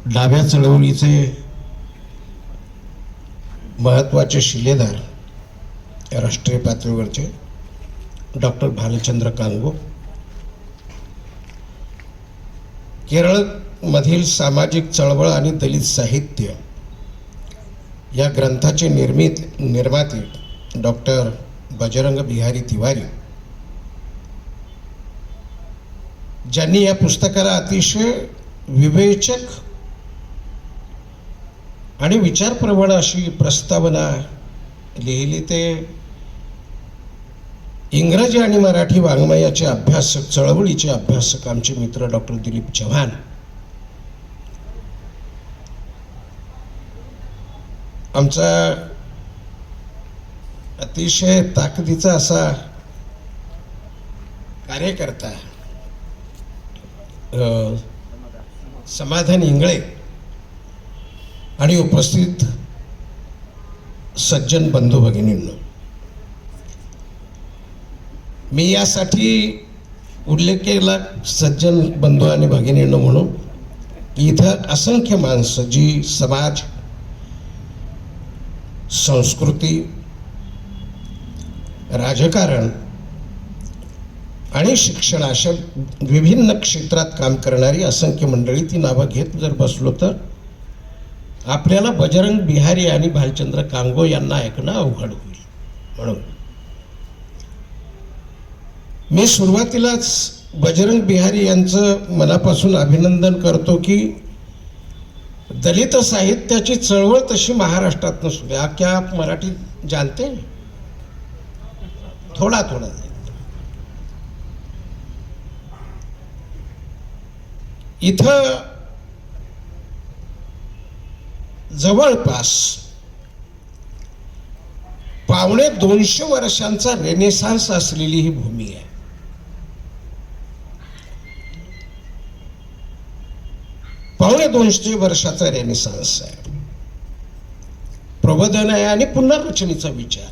डाव्या चळवळीचे महत्त्वाचे शिलेदार राष्ट्रीय पातळीवरचे डॉक्टर भालचंद्र कांगो, केरळमधील सामाजिक चळवळ आणि दलित साहित्य या ग्रंथाचे निर्माते डॉक्टर बजरंग बिहारी तिवारी, ज्यांनी या पुस्तकाला अतिशय विवेचक आणि विचारप्रवण अशी प्रस्तावना लिहिली, ते इंग्रजी आणि मराठी वाङ्मयाचे अभ्यासक, चळवळीचे अभ्यासक आमचे मित्र डॉक्टर दिलीप चव्हाण. आमचा अतिशय ताकदीचा असा कार्यकर्ता समाधान इंगळे आणि उपस्थित सज्जन बंधू भगिनींनो, मी यासाठी उल्लेख केला सज्जन बंधू आणि भगिनींनो म्हणून की इथं असंख्य माणसं जी समाज, संस्कृती, राजकारण आणि शिक्षण अशा विभिन्न क्षेत्रात काम करणारी असंख्य मंडळी, ती नावं घेत जर बसलो तर आपल्याला बजरंग बिहारी आणि भालचंद्र कांगो यांना ऐकणं अवघड होईल. म्हणून मी सुरुवातीलाच बजरंग बिहारी यांचं मनापासून अभिनंदन करतो की दलित साहित्याची चळवळ तशी महाराष्ट्रात नसू द्या. क्या आप मराठी जानते हैं? थोडा थोडा इथं जवळपास 250 वर्षांचा रेनेसान्स असलेली ही भूमी आहे. पावणे 200 वर्षाचा रेनेसान्स आहे, प्रबोधन आहे आणि पुनर्रचनेचा विचार.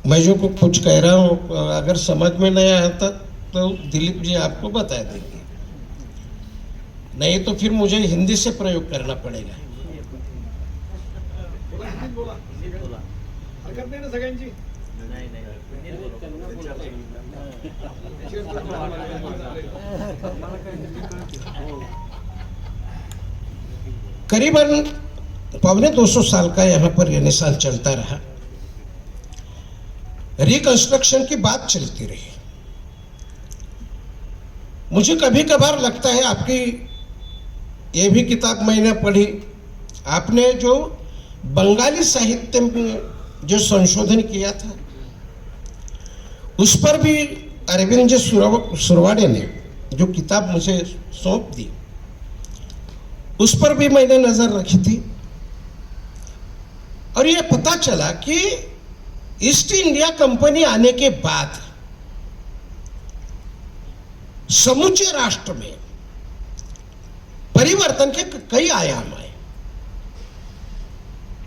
मैं जो कुछ कह रहा हूं अगर समझ में नहीं आता तो दिलीप जी आपको बता देंगे, नहीं तो फिर मुझे हिंदी से प्रयोग करना पड़ेगा. करीबन 250 साल का यहाँ पर रेनेसांस चलता रहा. रिकंस्ट्रक्शन की बात चलती रही. मुझे कभी कभार लगता है, आपकी ये भी किताब मैंने पढ़ी, आपने जो बंगाली साहित्य में जो संशोधन किया था उस पर भी अरविंद जी सुरवाड़े ने जो किताब मुझे सौंप दी उस पर भी मैंने नजर रखी थी. और ये पता चला कि ईस्ट इंडिया कंपनी आने के बाद समूचे राष्ट्र में परिवर्तन के कई आयाम आए.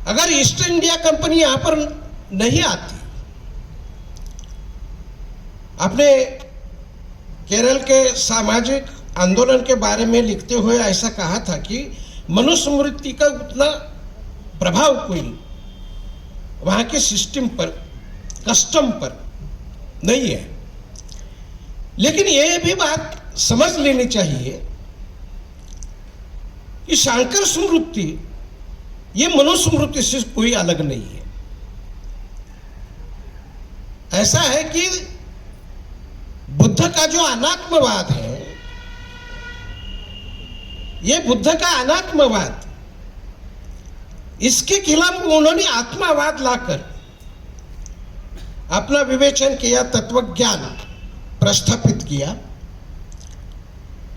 अगर ईस्ट इंडिया कंपनी यहां पर नहीं आती, आपने केरल के सामाजिक आंदोलन के बारे में लिखते हुए ऐसा कहा था कि मनुस्मृति का उतना प्रभाव कोई वहां के सिस्टम पर, कस्टम पर नहीं है. लेकिन ये भी बात समझ लेनी चाहिए कि शांकर स्मृति ये मनुस्मृति से कोई अलग नहीं है. ऐसा है कि बुद्ध का जो अनात्मवाद है, ये बुद्ध का अनात्मवाद, इसके खिलाफ उन्होंने आत्मावाद लाकर अपना विवेचन किया, तत्वज्ञान प्रस्थापित किया.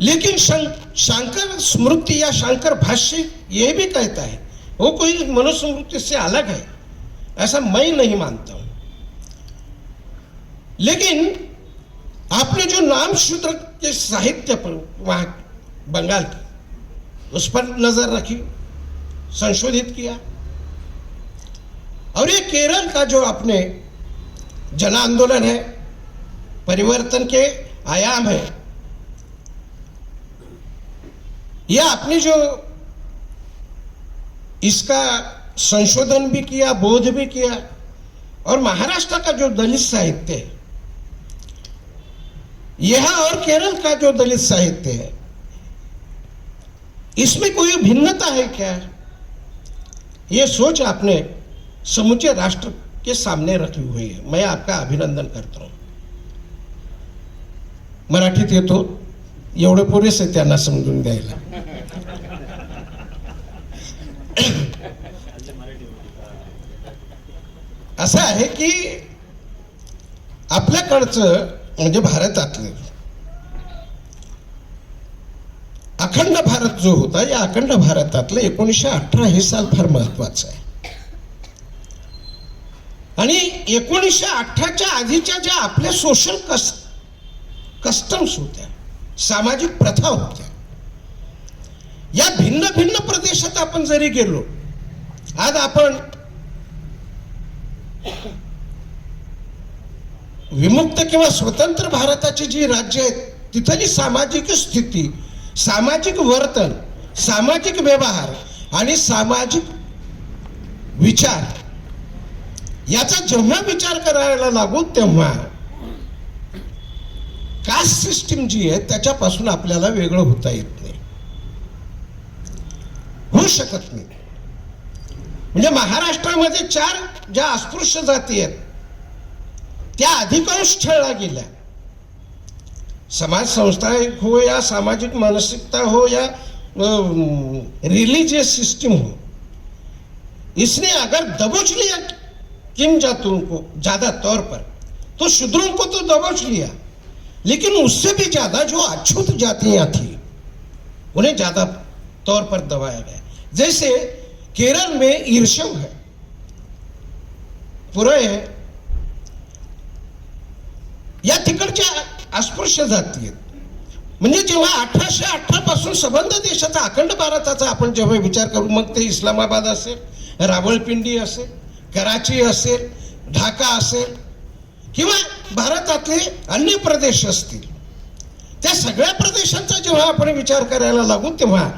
लेकिन शांकर स्मृति या शांकर भाष्य यह भी कहता है वो कोई मनुस्मृति से अलग है, ऐसा मैं नहीं मानता हूं. लेकिन आपने जो नाम शूद्र के साहित्य पर वहां बंगाल की, उस पर नजर रखी, संशोधित किया. और ये केरल का जो आपने जन आंदोलन है, परिवर्तन के आयाम है, ये आपने जो इसका संशोधन भी किया, बोध भी किया, और महाराष्ट्र का जो दलित साहित्य है यह और केरल का जो दलित साहित्य है इसमें कोई भिन्नता है क्या, ये सोच आपने समूचे राष्ट्र के सामने रखी हुई है. मैं आपका अभिनंदन करता हूं. मराठीत येतो एवढे पुरेसे त्यांना समजून द्यायला. असं आहे की आपल्याकडचं म्हणजे भारतातलं अखंड भारत जो होता, या अखंड भारतातलं 1918 हे साल फार महत्वाचं आहे. आणि 1918च्या आधीच्या ज्या आपल्या सोशल कस्टम्स होत्या, सामाजिक प्रथा होत्या, या भिन्न भिन्न प्रदेशात आपण जरी गेलो, आज आपण विमुक्त किंवा स्वतंत्र भारताची जी राज्य आहेत तिथली सामाजिक स्थिती, सामाजिक वर्तन, सामाजिक व्यवहार आणि सामाजिक विचार याचा जेव्हा विचार करायला लागू तेव्हा कास्ट सिस्टीम जी आहे त्याच्यापासून आपल्याला वेगळं होता येत नाही, होऊ शकत नाही. म्हणजे महाराष्ट्रामध्ये 4 ज्या अस्पृश्य जाती आहेत त्या अधिकांश छळल्या गेल्या. समाज संस्था हो या सामाजिक मानसिकता हो या रिलीजियस सिस्टम हो, इसने अगर दबोच लिया किन जातों को ज्यादा तौर पर, तो शूद्रों को तो दबोच लिया, लेकिन उससे भी ज्यादा जो अछूत जातियां थी उन्हें ज्यादा तौर पर दबाया गया. जैसे केरल में ईर्ष्यव है, पुरय है, या तिकडच्या अस्पृश्य जाती आहेत. म्हणजे जेव्हा 1818 पासून संबंध देशाचा अखंड भारताचा आपण जेव्हा विचार करू, मग ते इस्लामाबाद असेल, रावळपिंडी असेल, कराची असेल, ढाका असेल किंवा भारतातले अन्य प्रदेश असतील, त्या सगळ्या प्रदेशांचा जेव्हा आपण विचार करायला लागू तेव्हा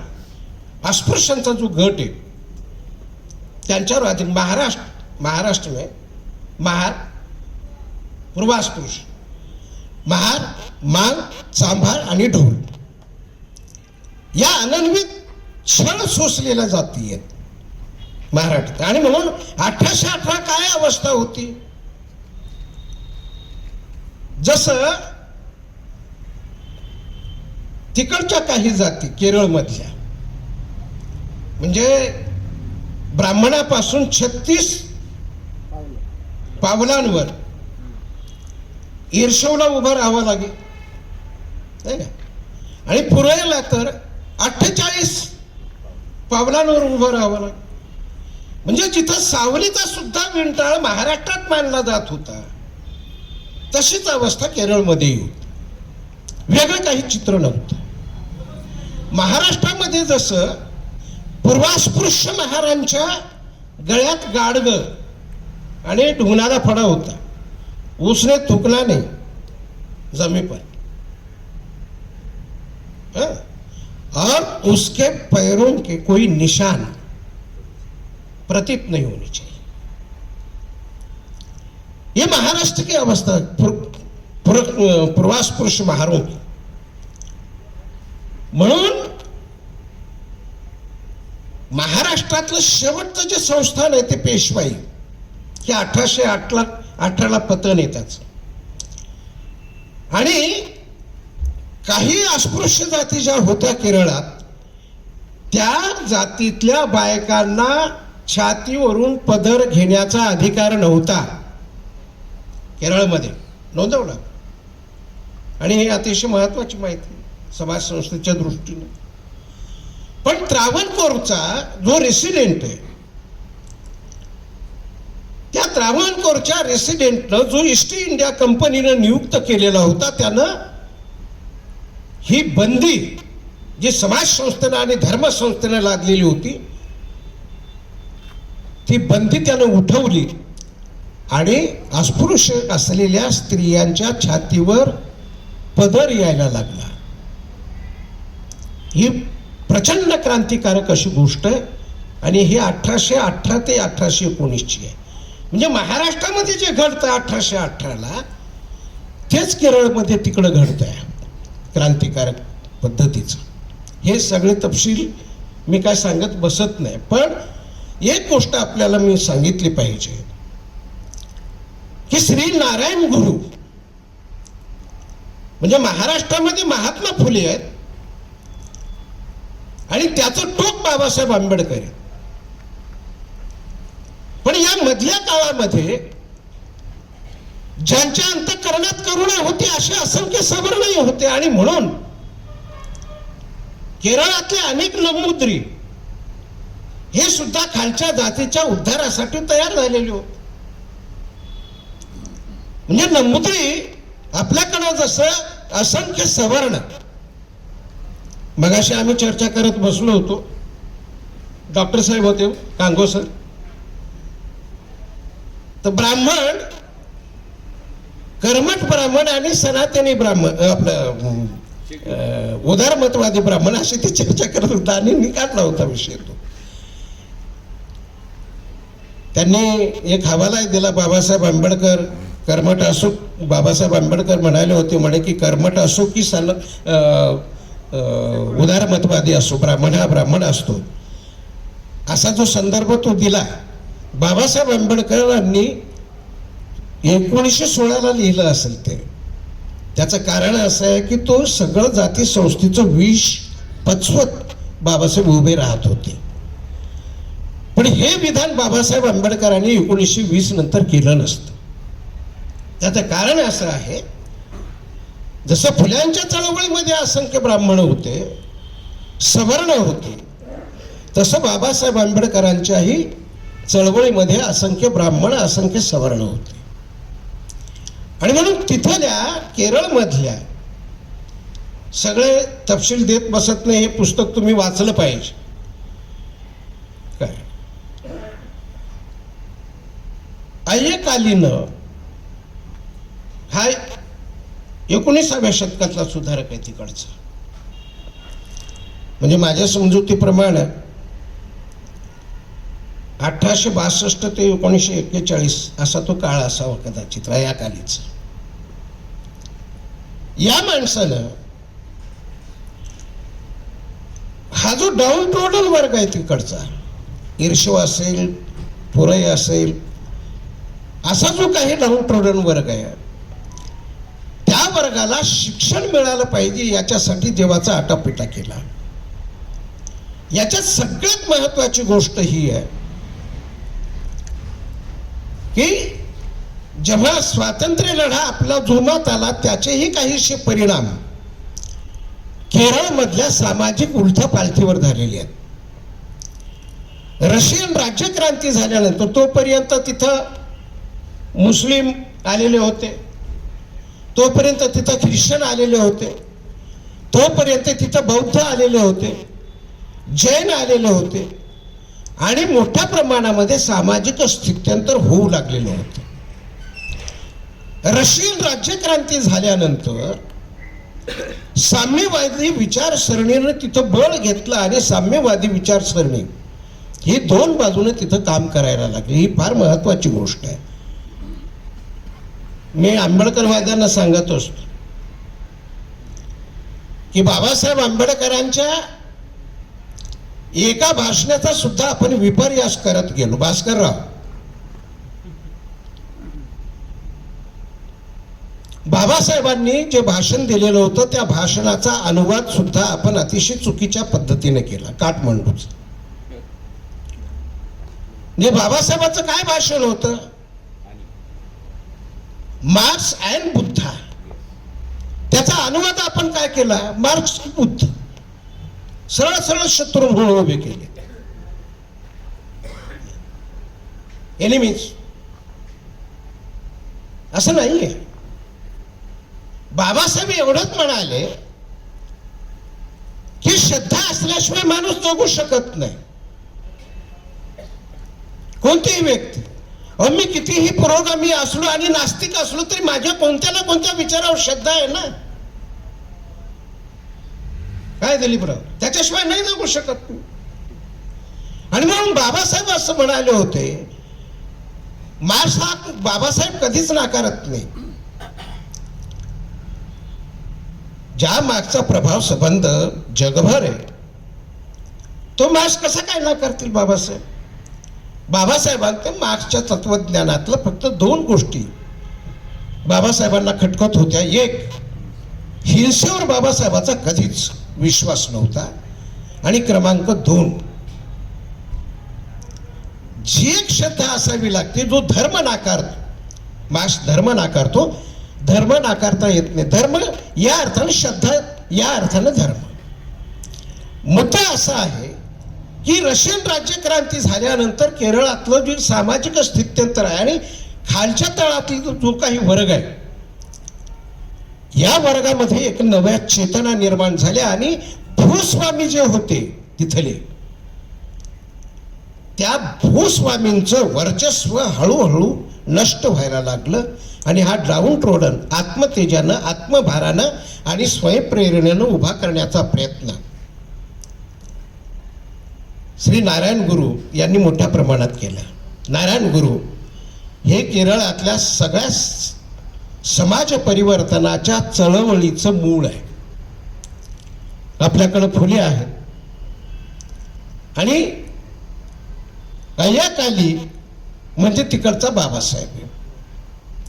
अस्पृश्यांचा जो गट आहे त्यांच्यावर अधिक महाराष्ट्र में महार, पूर्वास्पृश्य, महार, मांग, चांभार आणि ढोल या अनन्वित छळ सोसलेल्या जाती आहेत महाराष्ट्रात. आणि म्हणून 1818 काय अवस्था होती, जसं तिकडच्या काही जाती केरळमधल्या म्हणजे ब्राह्मणापासून 36 पावलांवर ईर्षवला उभं राहावं लागेल नाही का, आणि पुरयला तर 48 पावलांवर उभं राहावं लागेल. म्हणजे जिथं सावलीचा सुद्धा विंटाळ महाराष्ट्रात मानला जात होता तशीच अवस्था केरळमध्ये होती. वेगळं काही चित्र नव्हतं. महाराष्ट्रामध्ये जसं पूर्वास्पृश्य महारांच्या गळ्यात गाडगं आणि ढुंगणारा फडा होता, उसने थूकना नहीं जमीन पर, और उसके पैरों के कोई निशान प्रतीत नहीं होनी चाहिए. ये महाराष्ट्र की अवस्था पूर्वास्पृश्य महारों की. म्हणून महाराष्ट्रातलं शेवटचं जे संस्थान आहे ते पेशवाई, की 1818ला पतन येतात. आणि काही अस्पृश्य जाती ज्या होत्या केरळात त्या जातीतल्या बायकांना छातीवरून पदर घेण्याचा अधिकार नव्हता केरळमध्ये, नोंदवला. आणि हे अतिशय महत्वाची माहिती समाज संस्थेच्या दृष्टीने. पण त्रावणकोरचा जो रेसिडेंट आहे त्या त्रावणकोरच्या रेसिडेंटनं जो ईस्ट इंडिया कंपनीनं नियुक्त केलेला होता त्यानं ही बंदी जी समाज संस्थेनं आणि धर्म संस्थेनं लादलेली होती ती बंदी त्यानं उठवली आणि अस्पृश्य असलेल्या स्त्रियांच्या छातीवर पदर यायला लागला. ही प्रचंड क्रांतिकारक अशी गोष्ट आहे. आणि ही 1818 ते 1819ची आहे. म्हणजे महाराष्ट्रामध्ये जे घडतं 1818ला तेच केरळमध्ये तिकडं घडतं आहे क्रांतिकारक पद्धतीचं. हे सगळे तपशील मी काय सांगत बसत नाही, पण एक गोष्ट आपल्याला मी सांगितली पाहिजे की श्री नारायण गुरु म्हणजे महाराष्ट्रामध्ये महात्मा फुले आहेत आणि त्याचं टोक बाबासाहेब आंबेडकर आहे. पण या मधल्या काळामध्ये ज्यांच्या अंतःकरणात करुणा होती असे असंख्य सवर्ण होते आणि म्हणून केरळातले अनेक नमुद्री हे सुद्धा खालच्या जातीच्या उद्धारासाठी तयार झालेले होते. म्हणजे नमुद्री आपल्याकडे जसं असंख्य सवर्ण, मगाशी आम्ही चर्चा करत बसलो होतो, डॉक्टर साहेब होते कांगो सर, तर ब्राह्मण, कर्मठ ब्राह्मण आणि सनातनी ब्राह्मण, आपलं उदारमतवादी ब्राह्मण अशी ती चर्चा करत होता आणि मी काढला होता विषय तो. त्यांनी एक हवाला दिला, बाबासाहेब आंबेडकर कर्मठ असो, बाबासाहेब आंबेडकर म्हणाले होते म्हणे की कर्मठ असो की उदारमतवादी असो, ब्राह्मण हा ब्राह्मण असतो, असा जो संदर्भ तो दिला. बाबासाहेब आंबेडकरांनी 1916ला लिहिलं असेल ते. त्याचं कारण असं आहे की तो सगळं जाती संस्थेचं विष पचवत बाबासाहेब उभे राहत होते. पण हे विधान बाबासाहेब आंबेडकरांनी 1920 नंतर केलं नसतं. त्याचं कारण असं आहे, जसं फुल्यांच्या चळवळीमध्ये असंख्य ब्राह्मण होते, सवर्ण होते, तसं बाबासाहेब आंबेडकरांच्याही चळवळीमध्ये असंख्य ब्राह्मण, असंख्य सवर्ण होते. आणि म्हणून तिथल्या केरळमधल्या सगळे तपशील देत बसत नाही. हे पुस्तक तुम्ही वाचलं पाहिजे. काय अय्यकालीन हा 19व्या शतकातला सुधारक आहे तिकडचा. म्हणजे माझ्या समजुतीप्रमाणे 1862 ते 1941 असा तो काळ असावा कदाचित अय्याकालीचा. या माणसानं हा जो डाऊन टोडन वर्ग आहे तिकडचा, इर्शो असेल, पुरई असेल, असा जो काही डाऊन टोडन वर्ग आहे, त्या वर्गाला शिक्षण मिळालं पाहिजे याच्यासाठी देवाचा आटापिटा केला. याच्यात सगळ्यात महत्वाची गोष्ट ही आहे की जेव्हा स्वातंत्र्य लढा आपला जोमात आला त्याचेही काहीसे परिणाम केरळमधल्या सामाजिक उलथापालथीवर झालेले आहेत. रशियन राज्यक्रांती झाल्यानंतर तोपर्यंत तिथं मुस्लिम आलेले होते, तोपर्यंत तिथं ख्रिश्चन आलेले होते, तोपर्यंत तिथं बौद्ध आलेले होते, जैन आलेले होते आणि मोठ्या प्रमाणामध्ये सामाजिक स्थित्यंतर होऊ लागलेलं होतं. रशियन राज्यक्रांती झाल्यानंतर साम्यवादी विचारसरणीनं तिथं बळ घेतलं आणि साम्यवादी विचारसरणी ही दोन बाजूने तिथं काम करायला लागली. ही फार महत्वाची गोष्ट आहे. मी आंबेडकरवाद्यांना सांगत असतो की बाबासाहेब आंबेडकरांच्या एका भाषणाचा सुद्धा आपण विपर्यास करत गेलो. भास्करराव, बाबासाहेबांनी जे भाषण दिलेलं होतं त्या भाषणाचा अनुवाद सुद्धा आपण अतिशय चुकीच्या पद्धतीने केला, काठमांडूचा. म्हणजे बाबासाहेबांचं काय भाषण होतं? Marks and Buddha. त्याचा अनुवाद आपण काय केला? मार्क्स बुद्ध. सरळ सरळ शत्रू म्हणून उभे केले. एनिमीज असं नाहीये. बाबासाहेब एवढंच म्हणाले की श्रद्धा असल्याशिवाय माणूस जगू शकत नाही. कोणतीही व्यक्ती, मी कितीही पुरोगामी असलो आणि नास्तिक असलो तरी माझ्या कोणत्या ना कोणत्या विचारावर श्रद्धा आहे ना. काय दिलीपराव, त्याच्याशिवाय नाही जगू शकत. आणि म्हणून बाबासाहेब असं म्हणाले होते, मार्क्स हा बाबासाहेब कधीच नाकारत नाही. ज्या मार्क्सचा प्रभाव संबंध जगभर आहे, तो मार्क्स कसा काय नाकारतील बाबासाहेब. बाबासाहेबांना मार्क्सच्या तत्वज्ञानातलं फक्त 2 गोष्टी बाबासाहेबांना खटकत होत्या. एक, हिंसेवर बाबासाहेबाचा कधीच विश्वास नव्हता. आणि क्रमांक 2, जी एक श्रद्धा असावी लागते, जो धर्म नाकारतो. मार्क्स धर्म नाकारतो, धर्म नाकारता येत नाही. धर्म या अर्थानं, श्रद्धा या अर्थानं धर्म. मुद्दा असा आहे की रशियन राज्यक्रांती झाल्यानंतर केरळातलं जे सामाजिक स्थित्यंतर आहे आणि खालच्या तळातील जो काही वर्ग आहे, या वर्गामध्ये एक नव्या चेतना निर्माण झाल्या. आणि भूस्वामी जे होते तिथले, त्या भूस्वामींचं वर्चस्व हळूहळू नष्ट व्हायला लागलं. आणि हा डाऊन ट्रोडन आत्मतेजानं, आत्मभारानं आणि स्वयंप्रेरणेनं उभा करण्याचा प्रयत्न श्री नारायण गुरु यांनी मोठ्या प्रमाणात केला. नारायण गुरु हे केरळातल्या सगळ्या समाज परिवर्तनाच्या चळवळीचं मूळ आहे. आपल्याकडे फुले आहेत आणि अय्याकाली म्हणजे तिकडचा बाबासाहेब आहे,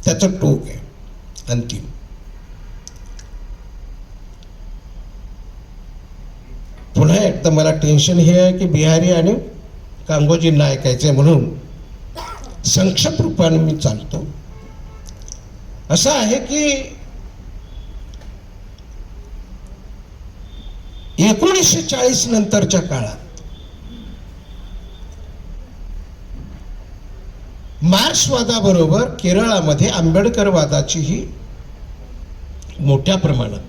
त्याचं टोक आहे अंतिम. पुन्हा एकदा मला टेन्शन हे आहे की बिहारी आणि कांगोजींना ऐकायचंय, म्हणून संक्षिप्त रूपाने मी चालतो. असं आहे की 1940 नंतरच्या काळात मार्क्सवादाबरोबर केरळामध्ये आंबेडकरवादाचीही मोठ्या प्रमाणात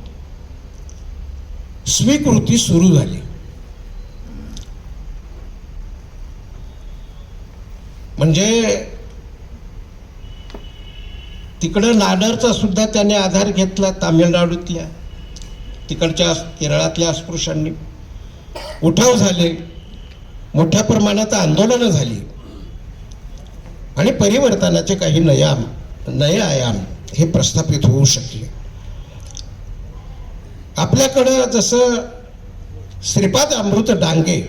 स्वीकृती सुरू झाली. म्हणजे तिकडं नाडरचा सुद्धा त्याने आधार घेतला. तामिळनाडूतल्या, तिकडच्या केरळातल्या अस्पृश्यांनी उठाव झाले, मोठ्या प्रमाणात आंदोलनं झाली आणि परिवर्तनाचे काही नये आयाम हे प्रस्थापित होऊ शकले. आपल्याकडं जसं श्रीपाद अमृत डांगे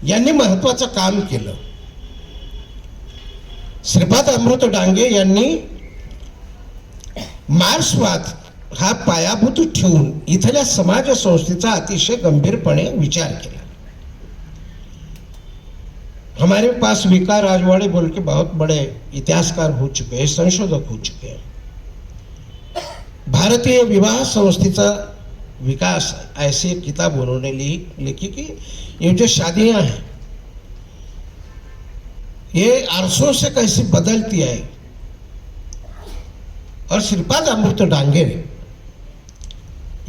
यांनी महत्वाचं काम केलं. श्रीपाद अमृत डांगे यांनी मार्क्सवाद हा पायाभूत ठेवून इथल्या समाज संस्थेचा अतिशय गंभीरपणे विचार केला. हमारे पास विका राजवाड़े बोल के बहुत बड़े इतिहासकार हो चुके हैं, संशोधक हो चुके हैं. भारतीय विवाह संस्थेचा विकास ऐसी एक किताब उन्होंने लिखी कि ये जो शादियां हैं ये अरसों से कैसे बदलती है. और श्रीपाद अमृत डांगे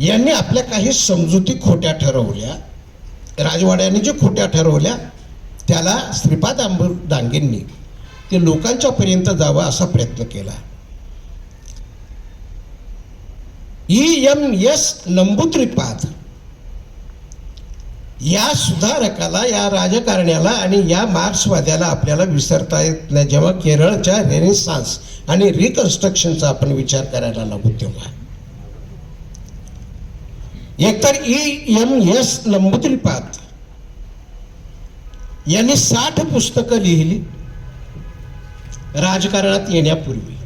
यांनी आपल्या काही समजुती खोट्या ठरवल्या, राजवाड्याने जे खोट्या ठरवल्या त्याला श्रीपाद अमृत डांगेंनी ते लोकांच्या पर्यंत जावं असा प्रयत्न केला. EMS नंबूद्रीपाद या सुधारकाला, या राजकारण्याला आणि या मार्क्सवाद्याला आपल्याला विसरता येत नाही. जेव्हा केरळच्या रेनेसान्स आणि रिकन्स्ट्रक्शनचा आपण विचार करायला लागू तेव्हा एकतर EMS नंबूद्रीपाद यांनी 60 पुस्तकं लिहिली राजकारणात येण्यापूर्वी.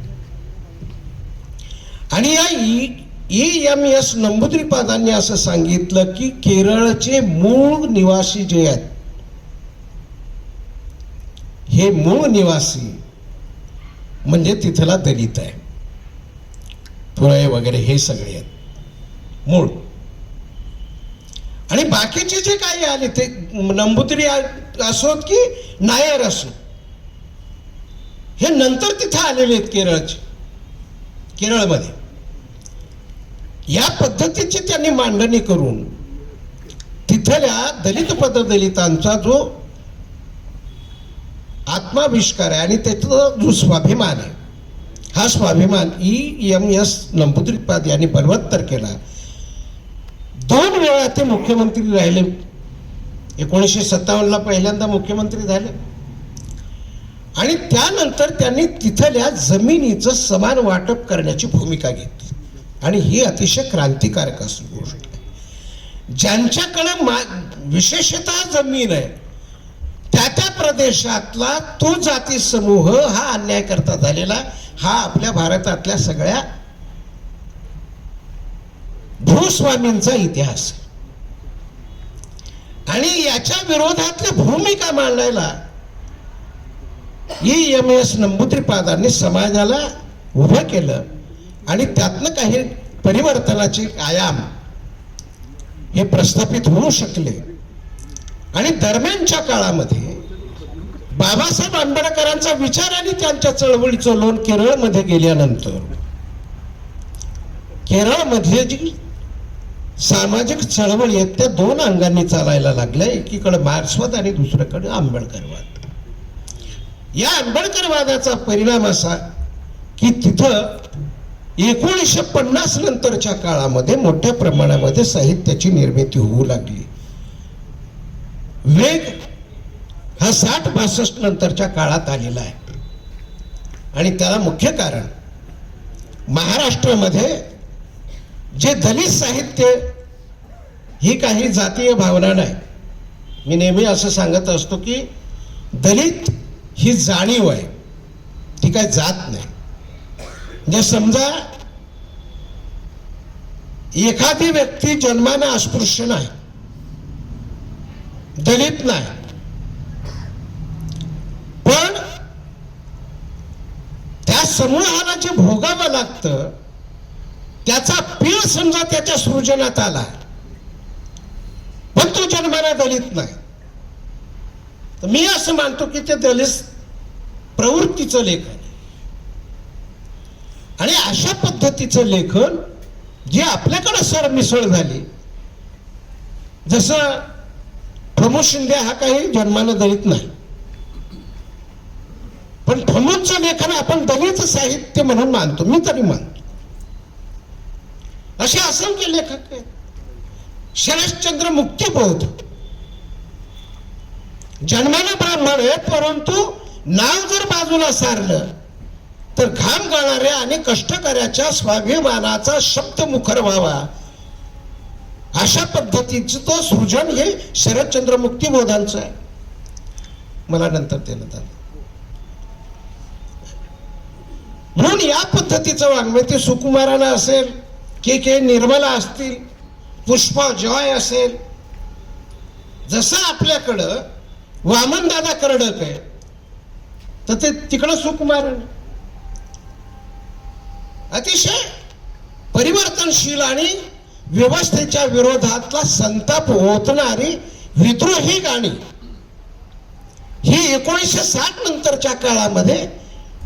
आणि या EMS नंबूद्रीपादांनी असं सांगितलं की केरळचे मूळ निवासी जे आहेत, हे मूळ निवासी म्हणजे तिथला दलित आहे, पुळे वगैरे हे सगळे आहेत मूळ. आणि बाकीचे जे काही आले ते नंबूद्री असोत की नायर असो, हे नंतर तिथे आलेले आहेत केरळमध्ये. या पद्धतीची त्यांनी मांडणी करून तिथल्या दलित पददलितांचा जो आत्माविष्कार आहे आणि त्याचा जो स्वाभिमान आहे, हा स्वाभिमान EMS नंबूद्रीपाद यांनी बलवत्तर केला. 2 वेळा ते मुख्यमंत्री राहिले. 1957ला पहिल्यांदा मुख्यमंत्री झाले आणि त्यानंतर त्यांनी तिथल्या जमिनीचं समान वाटप करण्याची भूमिका घेतली आणि ही अतिशय क्रांतिकारक अशी गोष्ट आहे. ज्यांच्याकडे विशेषतः जमीन आहे त्या प्रदेशातला तो जाती समूह हा अन्याय करता झालेला हा आपल्या भारतातल्या सगळ्या भूस्वामींचा इतिहास आहे. आणि याच्या विरोधातल्या भूमिका मांडायला EMS नंबूद्रीपादांनी समाजाला उभं केलं आणि त्यातनं काही परिवर्तनाचे आयाम हे प्रस्थापित होऊ शकले. आणि दरम्यानच्या काळामध्ये बाबासाहेब आंबेडकरांचा विचार आणि त्यांच्या चळवळीचं लोण केरळमध्ये गेल्यानंतर केरळमध्ये जी सामाजिक चळवळी आहेत त्या 2 अंगांनी चालायला लागल्या. एकीकडे मार्क्सवाद आणि दुसरीकडे आंबेडकरवाद. या आंबेडकरवादाचा परिणाम असा की तिथं 1950 नंतरच्या काळामध्ये मोठ्या प्रमाणामध्ये साहित्याची निर्मिती होऊ लागली. वेग हा 60-62 नंतरच्या काळात आलेला आहे आणि त्याला मुख्य कारण महाराष्ट्रामध्ये जे दलित साहित्य ही काही जातीय भावना नाही. मी नेहमी असं सांगत असतो की दलित ही जाणीव आहे, ती काय जात नाही. म्हणजे समजा एखादी व्यक्ती जन्माने अस्पृश्य नाही, दलित नाही, पण त्या समूहाला जे भोगावं लागतं त्याचा पीळ समजा त्याच्या सृजनात आला पण तो जन्माला दलित नाही, तर मी असं मानतो की ते दलित प्रवृत्तीचं लेखन आहे. आणि अशा पद्धतीचं लेखन जे आपल्याकडे सरमिसळ झाली, जसं प्रमोद शिंदे हा काही जन्मानं दलित नाही, पण प्रमोदचं लेखन आपण दलित साहित्य म्हणून मानतो, मी तरी मानतो. असे असंख्य लेखक आहेत. शरश्चंद्र मुक्तिबोध जन्माला ब्राह्मण आहे, परंतु नाव जर बाजूला सारलं तर घाम गाळणाऱ्या आणि कष्टकऱ्याच्या स्वाभिमानाचा शब्द मुखर व्हावा अशा पद्धतीचं तो सृजन हे शरदचंद्र मुक्तिबोधांचं आहे. मला नंतर देण्यात आलं. म्हणून या पद्धतीचं वाङ्मय ते सुकुमाराला असेल, के निर्मला असतील, पुष्पा जॉय असेल, जसं आपल्याकडं वामनदादा कर्डक आहे तर ते तिकडं सुकुमार अतिशय परिवर्तनशील आणि व्यवस्थेच्या विरोधातला संताप ओतणारी विद्रोही गाणी ही 1960 नंतरच्या काळामध्ये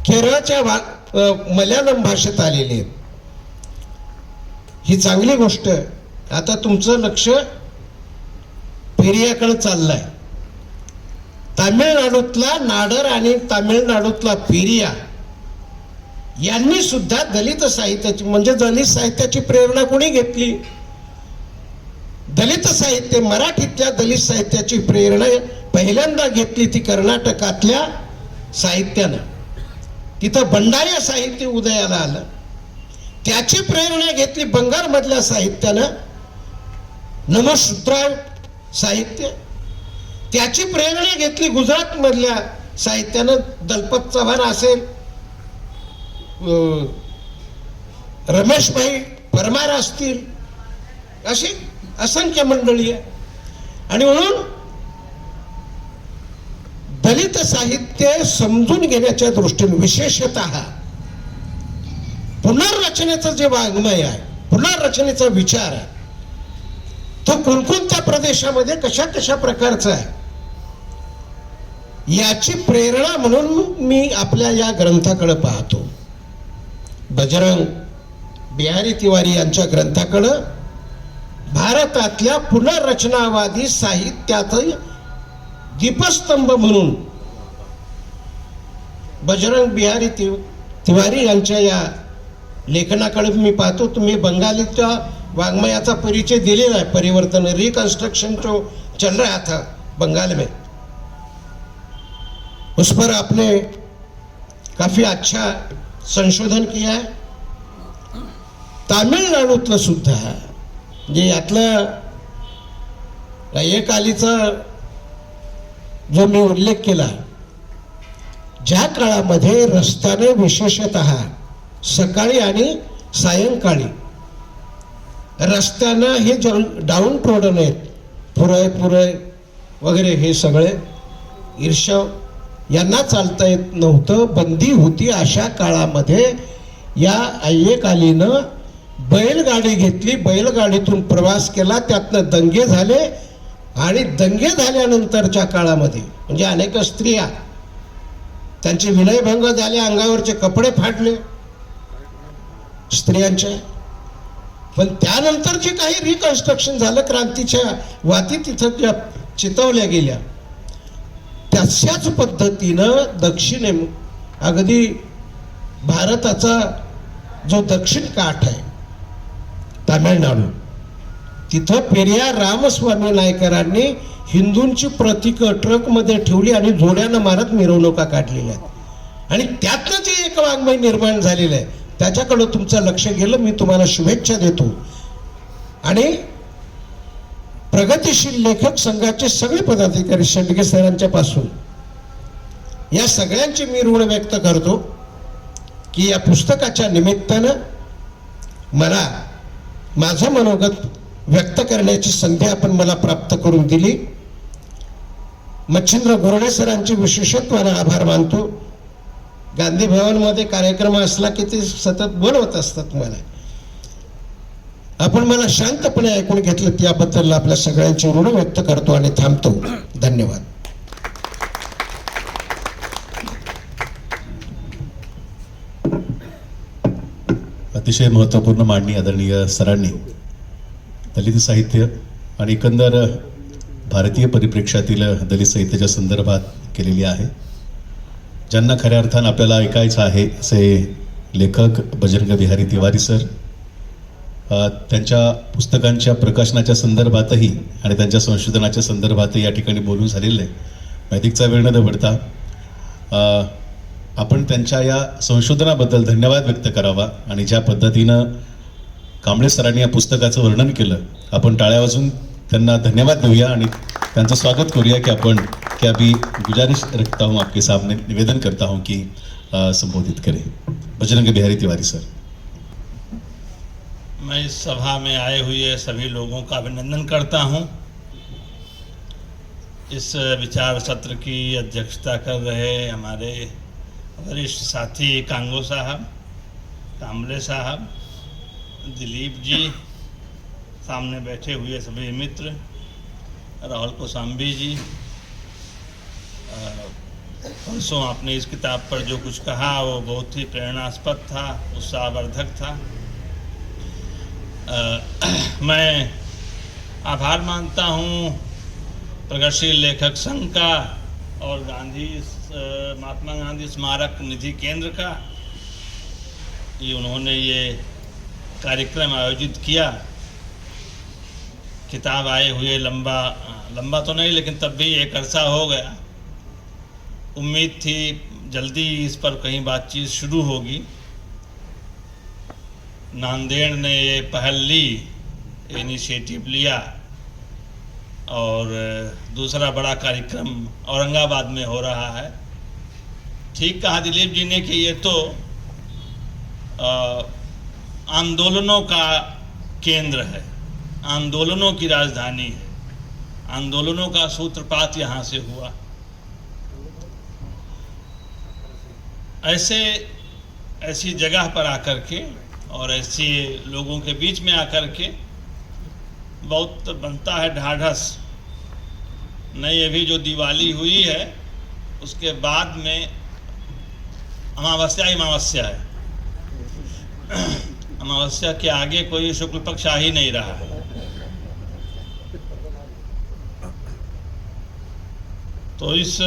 केरळच्या मल्याळम भाषेत आलेली आहेत. ही चांगली गोष्ट आहे. आता तुमचं लक्ष पेरियाकडे चाललंय. तामिळनाडूतला नाडर आणि तामिळनाडूतला पेरिया यांनी सुद्धा दलित साहित्याची म्हणजे दलित साहित्याची प्रेरणा कोणी घेतली? दलित साहित्य, मराठीतल्या दलित साहित्याची प्रेरणा पहिल्यांदा घेतली ती कर्नाटकातल्या साहित्यानं. तिथं बंडाया साहित्य उदयाला आलं. त्याची प्रेरणा घेतली बंगालमधल्या साहित्यानं, नमशूद्राव साहित्य. त्याची प्रेरणा घेतली गुजरात मधल्या साहित्यानं, दलपत चव्हाण असेल, रमेशभाई परमार असतील, अशी असंख्य मंडळी आहे. आणि म्हणून दलित साहित्य समजून घेण्याच्या दृष्टीने विशेषतः पुनर्रचनेचं जे वाङ्मय आहे, पुनर्रचनेचा विचार आहे, तो कोणकोणत्या प्रदेशामध्ये कशा कशा प्रकारचा आहे याची प्रेरणा म्हणून मी आपल्या या ग्रंथाकडे पाहतो. बजरंग बिहारी तिवारी यांच्या ग्रंथाकडं भारतातल्या पुनर्रचनावादी साहित्यातील दीपस्तंभ म्हणून बजरंग बिहारी तिवारी यांच्या या लेखनाकडे मी पाहतो. तुम्ही बंगालीच्या वाङ्मयाचा परिचय दिलेला है। परिवर्तन रिकंस्ट्रक्शन जो चल रहा था बंगाल में, उस पर आपने काफी अच्छा संशोधन किया है। तामिळनाडूतलं सुद्धा जे यातलं एक जो मी उल्लेख केला, ज्या काळामध्ये रस्त्याने विशेषतः सकाळी आणि सायंकाळी रस्त्यानं हे डाऊन ट्रोडन आहेत, पुरय वगैरे हे सगळे ईर्ष्या यांना चालता येत नव्हतं, बंदी होती, अशा काळामध्ये या आय्यकालीनं बैलगाडी घेतली, बैलगाडीतून प्रवास केला, त्यातनं दंगे झाले आणि दंगे झाल्यानंतरच्या काळामध्ये म्हणजे अनेक स्त्रिया त्यांचे विनयभंग झाले, अंगावरचे कपडे फाटले स्त्रियांचे, पण त्यानंतर जे काही रिकन्स्ट्रक्शन झालं, क्रांतीच्या वाती तिथं ज्या चितवल्या गेल्या, तशाच पद्धतीनं दक्षिणे अगदी भारताचा जो दक्षिण काठ आहे तामिळनाडू, तिथं पेरियार रामस्वामी नायकरांनी हिंदूंची प्रतीकं ट्रकमध्ये ठेवली आणि जोड्यानं मारत मिरवणुका काढलेल्या आहेत आणि त्यातनं जे एक वाङ्मय निर्माण झालेलं आहे त्याच्याकडे तुमचं लक्ष गेलं, मी तुम्हाला शुभेच्छा देतो। आणि प्रगतिशील लेखक संघाचे सगळे पदाधिकारी शेंडगे सरांच्या पासून या सगळ्यांचे मी ऋण व्यक्त करतो की या पुस्तकाच्या निमित्तानं मला माझं मनोगत व्यक्त करण्याची संधी आपण मला प्राप्त करून दिली। मच्छिंद्र गोरडे सरांचे विशेषत्वाने आभार मानतो। गांधी भवनमध्ये कार्यक्रम असला की ते सतत बोलवत असतात मला, आपण मला शांतपणे ऐकून घेतलं त्याबद्दल आपल्या सगळ्यांचे ऋण व्यक्त करतो आणि थांबतो। धन्यवाद। अतिशय महत्त्वपूर्ण मांडणी आदरणीय सरांनी दलित साहित्य आणि एकंदर भारतीय परिप्रेक्ष्यातील दलित साहित्याच्या संदर्भात केलेली आहे। ज्यांना खऱ्या अर्थानं आपल्याला ऐकायचं आहे असे लेखक बजरंग बिहारी तिवारी सर, त्यांच्या पुस्तकांच्या प्रकाशनाच्या संदर्भातही आणि त्यांच्या संशोधनाच्या संदर्भातही या ठिकाणी बोलून झालेलं आहे। अधिकचा वेळ न दवडता आपण त्यांच्या या संशोधनाबद्दल धन्यवाद व्यक्त करावा आणि ज्या पद्धतीनं कांबळे सरांनी या पुस्तकाचं वर्णन केलं, आपण टाळ्या वाजून त्यांना धन्यवाद देऊया आणि त्यांचं स्वागत करूया कि अपन क्या भी गुजारिश रखता हूँ आपके सामने, निवेदन करता हूँ कि संबोधित करें। बजरंग बिहारी तिवारी सर। मैं इस सभा में आए हुए सभी लोगों का अभिनंदन करता हूँ। इस विचार सत्र की अध्यक्षता कर रहे हमारे वरिष्ठ साथी कांगो साहब, कांबले साहब, दिलीप जी, सामने बैठे हुए सभी मित्र, राहुल कोसाम्बी जी, परसों आपने इस किताब पर जो कुछ कहा वो बहुत ही प्रेरणास्पद था, उत्साहवर्धक था। मैं आभार मानता हूँ प्रगतिशील लेखक संघ का और महात्मा गांधी स्मारक निधि केंद्र का, ये उन्होंने ये कार्यक्रम आयोजित किया। किताब आए हुए लंबा तो नहीं, लेकिन तब भी एक अरसा हो गया। उम्मीद थी जल्दी इस पर कहीं बातचीत शुरू होगी। नांदेड़ ने ये पहल ली, इनिशिएटिव लिया और दूसरा बड़ा कार्यक्रम औरंगाबाद में हो रहा है। ठीक कहा दिलीप जी ने कि ये तो आंदोलनों का केंद्र है, आंदोलनों की राजधानी है, आंदोलनों का सूत्रपात यहाँ से हुआ। ऐसी जगह पर आकर के और ऐसे लोगों के बीच में आकर के बहुत बनता है ढाढ़स। नहीं, अभी जो दिवाली हुई है उसके बाद में अमावस्या ही अमावस्या है। अमावस्या के आगे कोई शुक्ल पक्ष आ ही नहीं रहा है। तो इस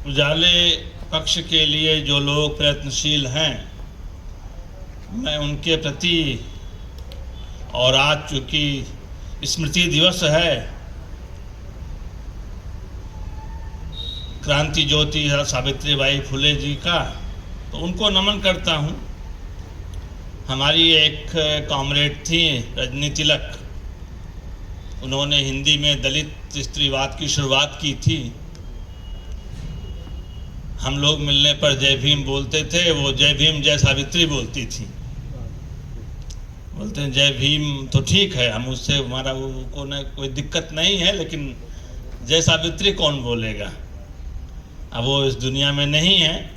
उजाले पक्ष के लिए जो लोग प्रयत्नशील हैं मैं उनके प्रति, और आज चूँकि स्मृति दिवस है क्रांति ज्योति सावित्रीबाई फुले जी का, तो उनको नमन करता हूँ। हमारी एक कॉमरेड थी रजनी तिलक, उन्होंने हिंदी में दलित स्त्रीवाद की शुरुआत की थी। हम लोग मिलने पर जय भीम बोलते थे, वो जय भीम जय सावित्री बोलती थी। बोलते हैं जय भीम तो ठीक है, हम उससे हमारा वो कोई दिक्कत नहीं है, लेकिन जय सावित्री कौन बोलेगा। अब वो इस दुनिया में नहीं है,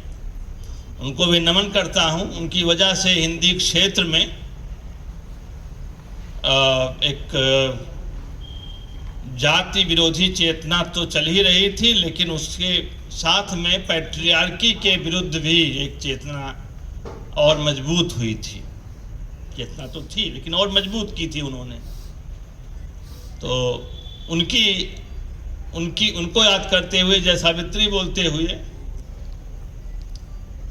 उनको भी नमन करता हूँ। उनकी वजह से हिंदी क्षेत्र में एक जाति विरोधी चेतना तो चल ही रही थी, लेकिन उसके साथ में पैट्रियार्की के विरुद्ध भी एक चेतना और मजबूत हुई थी। चेतना तो थी लेकिन और मजबूत की थी उन्होंने। तो उनको याद करते हुए, जय सावित्री बोलते हुए,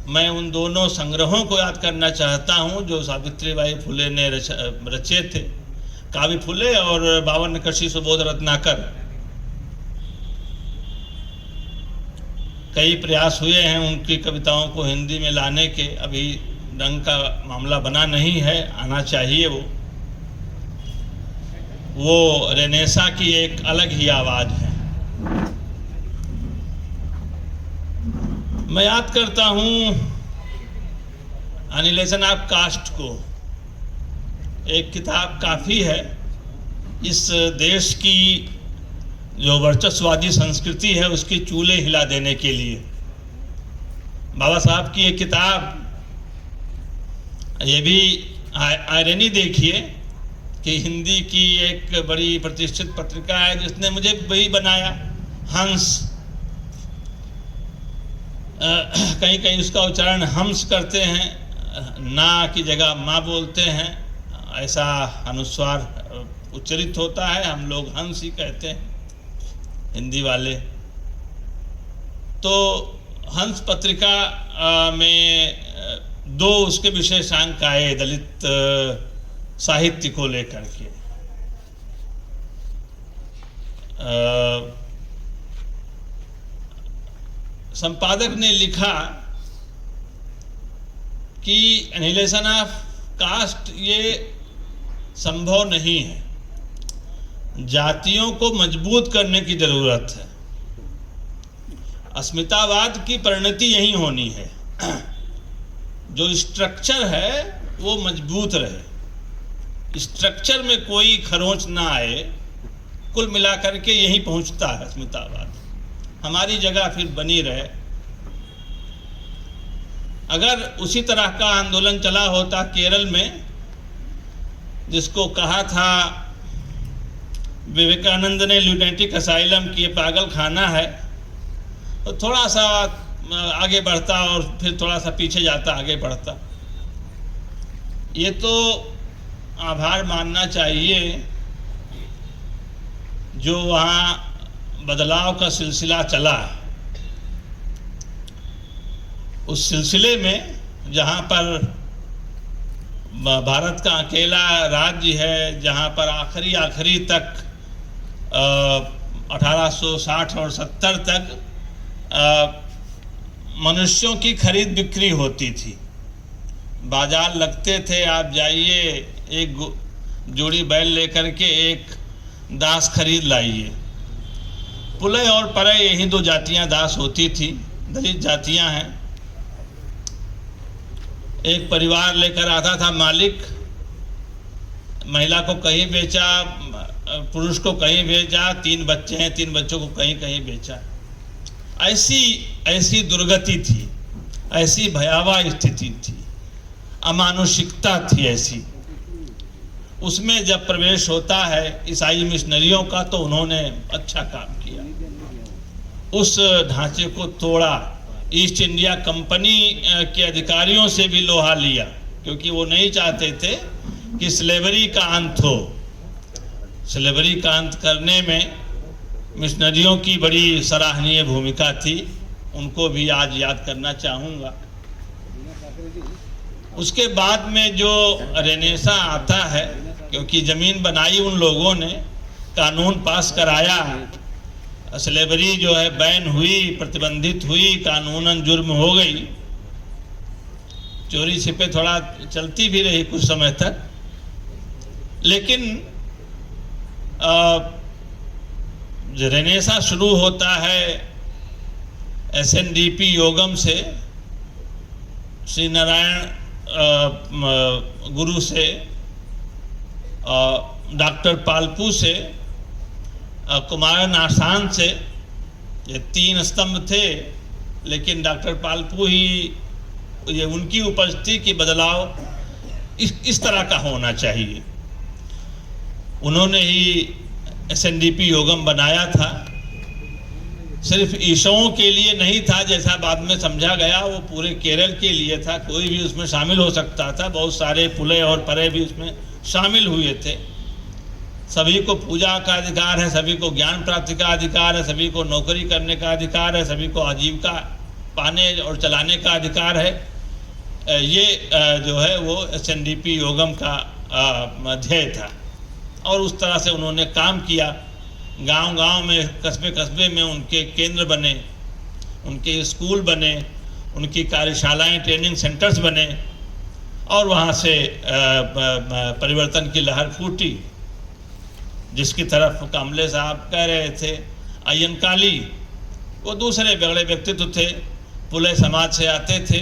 मैं उन दोनों संग्रहों को याद करना चाहता हूं जो सावित्रीबाई फुले ने रचे थे। काव्य फुले और 52 कृषि सुबोध रत्नाकर। कई प्रयास हुए हैं उनकी कविताओं को हिंदी में लाने के, अभी ढंग का मामला बना नहीं है, आना चाहिए। वो रेनेसा की एक अलग ही आवाज है। मैं याद करता हूं एनिहिलेशन ऑफ कास्ट को। एक किताब काफ़ी है इस देश की जो वर्चस्ववादी संस्कृति है उसकी चूल्हे हिला देने के लिए। बाबा साहब की एक किताब, ये भी आयरनी देखिए कि हिंदी की एक बड़ी प्रतिष्ठित पत्रिका है जिसने मुझे वही बनाया, हंस। कहीं कहीं उसका उच्चारण हंस करते हैं, ना की जगह माँ बोलते हैं, ऐसा अनुस्वार उच्चरित होता है। हम लोग हंस ही कहते हैं हिंदी वाले। तो हंस पत्रिका में 2 उसके विशेषांक आए दलित साहित्य को लेकर के। संपादक ने लिखा कि एनिहिलेशन ऑफ कास्ट ये संभव नहीं है, जातियों को मजबूत करने की जरूरत है। अस्मितावाद की परिणति यही होनी है, जो स्ट्रक्चर है वो मजबूत रहे, स्ट्रक्चर में कोई खरोंच ना आए। कुल मिलाकर के यही पहुंचता है अस्मितावाद, हमारी जगह फिर बनी रहे। अगर उसी तरह का आंदोलन चला होता केरल में, जिसको कहा था विवेकानंद ने ल्यूनेटिक असाइलम की पागल खाना है, तो थोड़ा सा आगे बढ़ता और फिर थोड़ा सा पीछे जाता, आगे बढ़ता। ये तो आभार मानना चाहिए जो वहाँ बदलाव का सिलसिला चला। उस सिलसिले में जहाँ पर भारत का अकेला राज्य है जहाँ पर आखिरी तक 1860 और 70 तक मनुष्यों की खरीद बिक्री होती थी, बाजार लगते थे। आप जाइए, एक जोड़ी बैल लेकर के एक दास खरीद लाइए। पुले और परे यही 2 जातियां दास होती थी, दलित जातियां हैं। एक परिवार लेकर आता था मालिक, महिला को कहीं बेचा, पुरुष को कहीं बेचा, 3 बच्चे हैं, 3 बच्चों को कहीं कहीं बेचा। ऐसी दुर्गति थी, ऐसी भयावह स्थिति थी, अमानुषिकता थी ऐसी। उसमें जब प्रवेश होता है ईसाई मिशनरियों का, तो उन्होंने अच्छा काम किया, उस ढांचे को तोड़ा। ईस्ट इंडिया कंपनी के अधिकारियों से भी लोहा लिया, क्योंकि वो नहीं चाहते थे कि स्लेवरी का अंत हो। स्लेवरी का अंत करने में मिशनरियों की बड़ी सराहनीय भूमिका थी, उनको भी आज याद करना चाहूँगा। उसके बाद में जो रेनेसा आता है, क्योंकि ज़मीन बनाई उन लोगों ने, कानून पास कराया, स्लेवरी जो है बैन हुई, प्रतिबंधित हुई, कानूनन जुर्म हो गई। चोरी छिपे थोड़ा चलती भी रही कुछ समय तक, लेकिन रेनेसा शुरू होता है SNDP योगम से, श्री नारायण गुरु से, डॉक्टर पालपू से, कुमार नासान से। ये 3 स्तंभ थे, लेकिन डॉक्टर पालपू ही, ये उनकी उपस्थिति की बदलाव इस तरह का होना चाहिए। उन्होंने ही SNDP योगम बनाया था। सिर्फ ईसाओं के लिए नहीं था जैसा बाद में समझा गया, वो पूरे केरल के लिए था, कोई भी उसमें शामिल हो सकता था। बहुत सारे पुले और परे भी उसमें शामिल हुए थे। सभी को पूजा का अधिकार है, सभी को ज्ञान प्राप्ति का अधिकार है, सभी को नौकरी करने का अधिकार है, सभी को आजीविका पाने और चलाने का अधिकार है। ये जो है वो SNDP योगम का ध्येय था, और उस तरह से उन्होंने काम किया। गांव-गांव में, कस्बे-कस्बे में उनके केंद्र बने, उनके स्कूल बने, उनकी कार्यशालाएं, ट्रेनिंग सेंटर्स बने, और वहाँ से परिवर्तन की लहर फूटी, जिसकी तरफ कामले साहब कह रहे थे। अय्यनकाली वो दूसरे बड़े व्यक्तित्व थे, पुले समाज से आते थे।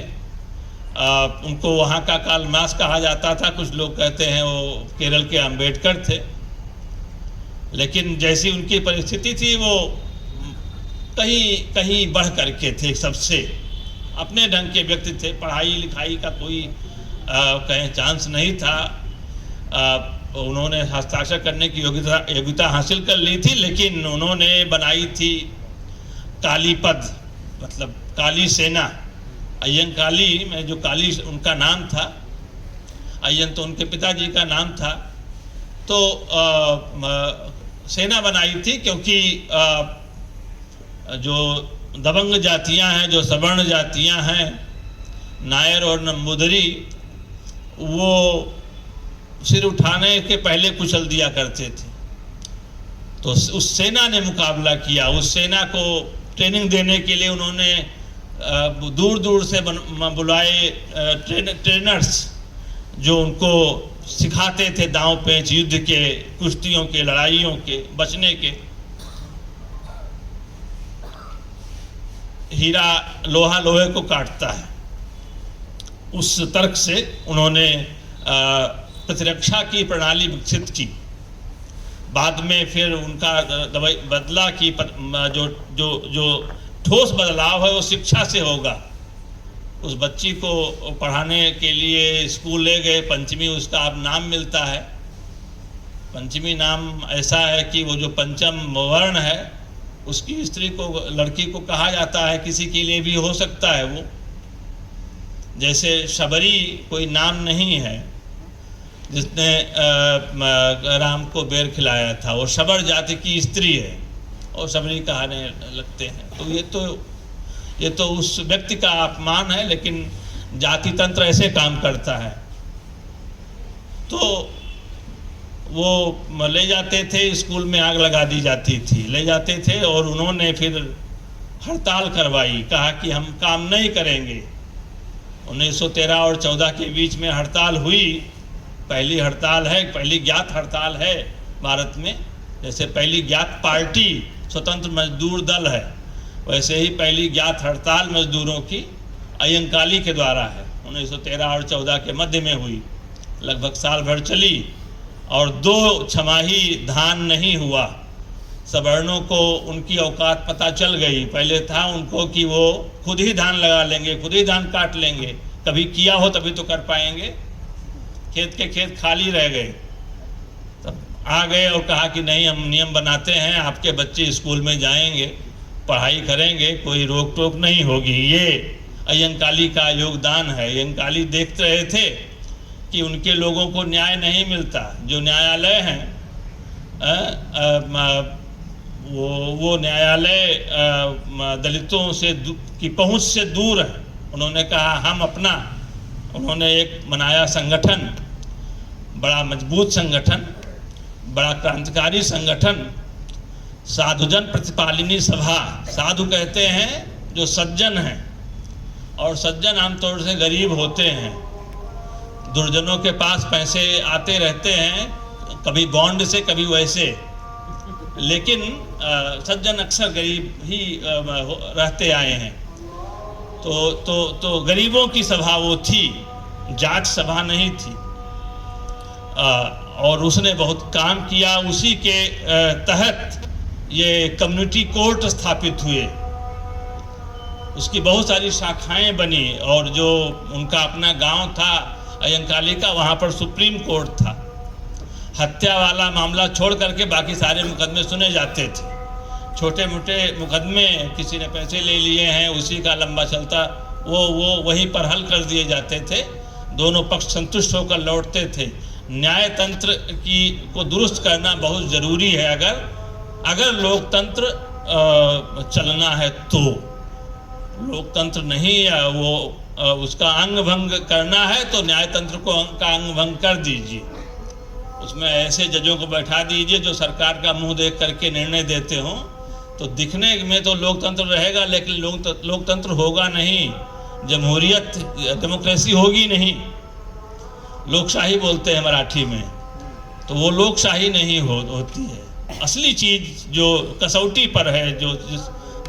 उनको वहाँ का कार्ल मार्क्स कहा जाता था, कुछ लोग कहते हैं वो केरल के अंबेडकर थे। लेकिन जैसी उनकी परिस्थिति थी, वो कहीं बढ़ करके थे, सबसे अपने ढंग के व्यक्ति थे। पढ़ाई लिखाई का कोई कहीं चांस नहीं था। उन्होंने हस्ताक्षर करने की योग्यता हासिल कर ली थी, लेकिन उन्होंने बनाई थी काली पद, मतलब काली सेना। अय्यनकाली में जो काली उनका नाम था, अय्यन तो उनके पिताजी का नाम था, तो सेना बनाई थी, क्योंकि जो दबंग जातियां हैं, जो सवर्ण जातियां हैं, नायर और नंबूदरी, वो सिर उठाने के पहले कुचल दिया करते थे। तो उस सेना ने मुकाबला किया। उस सेना को ट्रेनिंग देने के लिए उन्होंने दूर दूर से बुलाए ट्रेनर्स, जो उनको सिखाते थे दांव पेंच, युद्ध के, कुश्तियों के, लड़ाइयों के, बचने के। हीरा लोहा लोहे को काटता है, उस तर्क से उन्होंने प्रतिरक्षा की प्रणाली विकसित की। बाद में फिर उनका बदला कि जो ठोस बदलाव है वो शिक्षा से होगा। उस बच्ची को पढ़ाने के लिए स्कूल ले गए, पंचमी उसका अब नाम मिलता है। पंचमी नाम ऐसा है कि वो जो पंचम वर्ण है, उसकी स्त्री को, लड़की को कहा जाता है, किसी के लिए भी हो सकता है वो। जैसे शबरी कोई नाम नहीं है, जिसने राम को बेर खिलाया था, वो शबर जाति की स्त्री है और शबरी कहने लगते हैं। तो ये तो उस व्यक्ति का अपमान है, लेकिन जाति तंत्र ऐसे काम करता है। तो वो ले जाते थे, स्कूल में आग लगा दी जाती थी, ले जाते थे, और उन्होंने फिर हड़ताल करवाई, कहा कि हम काम नहीं करेंगे। 1913 और 14 के बीच में हड़ताल हुई। पहली हड़ताल है, पहली ज्ञात हड़ताल है भारत में। जैसे पहली ज्ञात पार्टी स्वतंत्र मजदूर दल है, वैसे ही पहली ज्ञात हड़ताल मजदूरों की अय्यनकाली के द्वारा है। 1913 और 14 के मध्य में हुई, लगभग साल भर चली, और 2 छमाही धान नहीं हुआ। सवर्णों को उनकी औकात पता चल गई। पहले था उनको कि वो खुद ही धान लगा लेंगे, खुद ही धान काट लेंगे, कभी किया हो तभी तो कर पाएंगे। खेत के खेत खाली रह गए। तब आ गए और कहा कि नहीं, हम नियम बनाते हैं, आपके बच्चे स्कूल में जाएंगे, पढ़ाई करेंगे, कोई रोक टोक नहीं होगी। ये अय्यनकाली का योगदान है। अय्यनकाली देखते रहे थे कि उनके लोगों को न्याय नहीं मिलता। जो न्यायालय हैं वो न्यायालय दलितों से की पहुंच से दूर है। उन्होंने कहा हम अपना उन्होंने एक बनाया संगठन, बड़ा मजबूत संगठन, बड़ा क्रांतिकारी संगठन, साधुजन प्रतिपालिनी सभा। साधु कहते हैं जो सज्जन हैं, और सज्जन आमतौर से गरीब होते हैं। दुर्जनों के पास पैसे आते रहते हैं, कभी बॉन्ड से कभी वैसे, लेकिन सज्जन अक्सर गरीब ही रहते आए हैं। तो गरीबों की सभा वो थी, जाट सभा नहीं थी। और उसने बहुत काम किया। उसी के तहत ये कम्युनिटी कोर्ट स्थापित हुए, उसकी बहुत सारी शाखाएं बनी, और जो उनका अपना गांव था अयंकाली का, वहाँ पर सुप्रीम कोर्ट था। हत्या वाला मामला छोड़ करके बाकी सारे मुकदमे सुने जाते थे। छोटे मोटे मुकदमे, किसी ने पैसे ले लिए हैं, उसी का लंबा चलता वो वहीं पर हल कर दिए जाते थे। दोनों पक्ष संतुष्ट होकर लौटते थे। न्यायतंत्र को दुरुस्त करना बहुत ज़रूरी है। अगर लोकतंत्र चलना है तो, लोकतंत्र नहीं वो उसका अंग भंग करना है तो न्यायतंत्र का अंग भंग कर दीजिए। उसमें ऐसे जजों को बैठा दीजिए जो सरकार का मुंह देख करके निर्णय देते हों, तो दिखने में तो लोकतंत्र रहेगा, लेकिन लोकतंत्र होगा नहीं, जमहूरियत डेमोक्रेसी होगी नहीं। लोकशाही बोलते हैं मराठी में, तो वो लोकशाही नहीं होती है। असली चीज़ जो कसौटी पर है, जो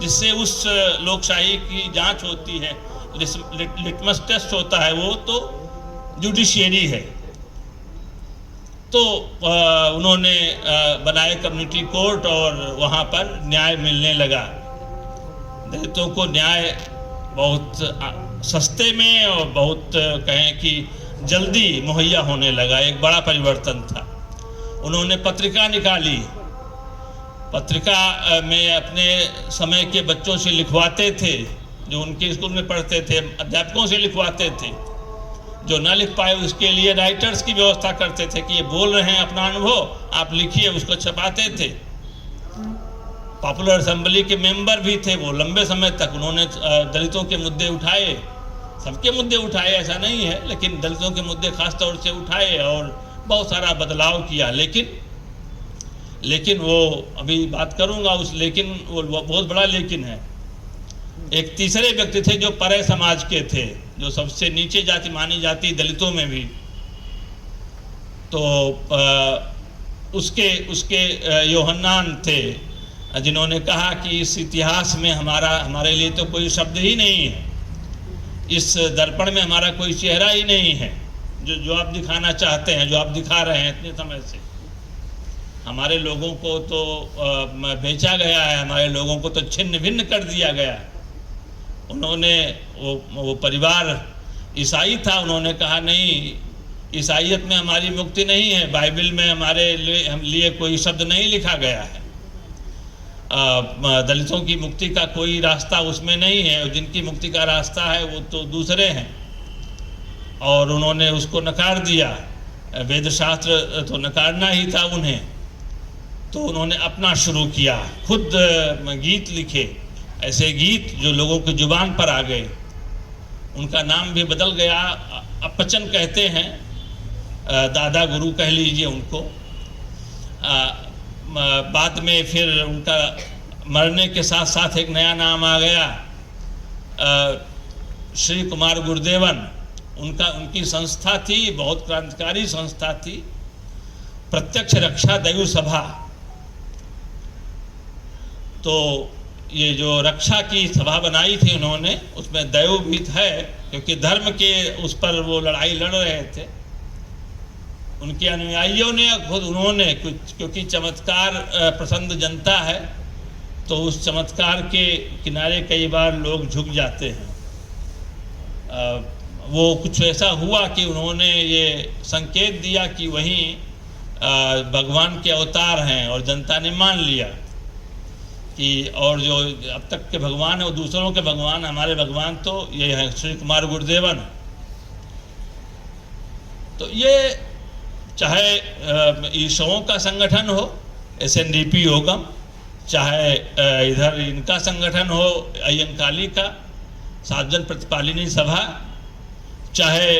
जिससे उस लोकशाही की जांच होती है, लिटमस टेस्ट होता है, वो तो जुडिशियरी है। तो उन्होंने बनाए कम्युनिटी कोर्ट, और वहाँ पर न्याय मिलने लगा। दलितों को न्याय बहुत सस्ते में और बहुत कहें कि जल्दी मुहैया होने लगा। एक बड़ा परिवर्तन था। उन्होंने पत्रिका निकाली। पत्रिका में अपने समय के बच्चों से लिखवाते थे, जो उनके स्कूल में पढ़ते थे, अध्यापकों से लिखवाते थे। जो न लिख पाए उसके लिए राइटर्स की व्यवस्था करते थे कि ये बोल रहे हैं अपना अनुभव, आप लिखिए, उसको छपाते थे। पॉपुलर असेंबली के मेंबर भी थे वो लंबे समय तक। उन्होंने दलितों के मुद्दे उठाए, सबके मुद्दे उठाए ऐसा नहीं है, लेकिन दलितों के मुद्दे खास तौर से उठाए और बहुत सारा बदलाव किया। लेकिन वो अभी बात करूंगा उस, लेकिन वो बहुत बड़ा लेकिन है। एक तीसरे व्यक्ति थे जो परे समाज के थे, जो सबसे नीचे जाति मानी जाती दलितों में भी। तो उसके योहन्नान थे, जिन्होंने कहा कि इस इतिहास में हमारे लिए तो कोई शब्द ही नहीं है, इस दर्पण में हमारा कोई चेहरा ही नहीं है, जो आप दिखाना चाहते हैं, जो आप दिखा रहे हैं इतने समय से। हमारे लोगों को तो बेचा गया है, हमारे लोगों को तो छिन्न भिन्न कर दिया गया। उन्होंने वो परिवार ईसाई था, उन्होंने कहा नहीं, ईसाइयत में हमारी मुक्ति नहीं है, बाइबल में हमारे लिए कोई शब्द नहीं लिखा गया है, दलितों की मुक्ति का कोई रास्ता उसमें नहीं है, जिनकी मुक्ति का रास्ता है वो तो दूसरे हैं। और उन्होंने उसको नकार दिया। वेद शास्त्र तो नकारना ही था उन्हें। तो उन्होंने अपना शुरू किया, खुद गीत लिखे, ऐसे गीत जो लोगों की जुबान पर आ गए। उनका नाम भी बदल गया, अपचन कहते हैं, दादा गुरु कह लीजिए उनको। बाद में फिर उनका मरने के साथ साथ एक नया नाम आ गया, श्री कुमार गुरुदेवन। उनकी संस्था थी, बहुत क्रांतिकारी संस्था थी, प्रत्यक्ष रक्षा दैव सभा। तो ये जो रक्षा की सभा बनाई थी उन्होंने, उसमें दैव भी है, क्योंकि धर्म के उस पर वो लड़ाई लड़ रहे थे। उनके अनुयायियों ने खुद उन्होंने कुछ, क्योंकि चमत्कार पसंद जनता है, तो उस चमत्कार के किनारे कई बार लोग झुक जाते हैं। वो कुछ ऐसा हुआ कि उन्होंने ये संकेत दिया कि वहीं भगवान के अवतार हैं, और जनता ने मान लिया कि और जो अब तक के भगवान है वो दूसरों के भगवान, हमारे भगवान तो ये है श्री कुमार गुरुदेवन। तो ये चाहे ईसाओं का संगठन हो SNDP योगम, चाहे इधर इनका संगठन हो अयंकाली का साधुजन प्रतिपालिनी सभा, चाहे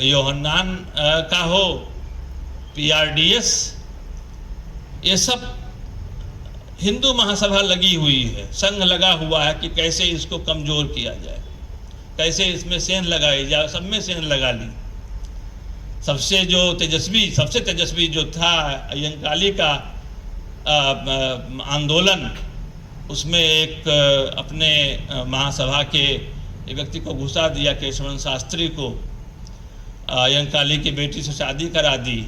यूहन्नान का हो, PRDS, ये सब हिंदू महासभा लगी हुई है, संघ लगा हुआ है कि कैसे इसको कमज़ोर किया जाए, कैसे इसमें सेंध लगाई जाए। सब में सेंध लगा ली। सबसे तेजस्वी जो था अय्यंकाली का आंदोलन, उसमें एक अपने महासभा के एक व्यक्ति को घुसा दिया, केशवन शास्त्री को। अय्यंकाली की बेटी से शादी करा दी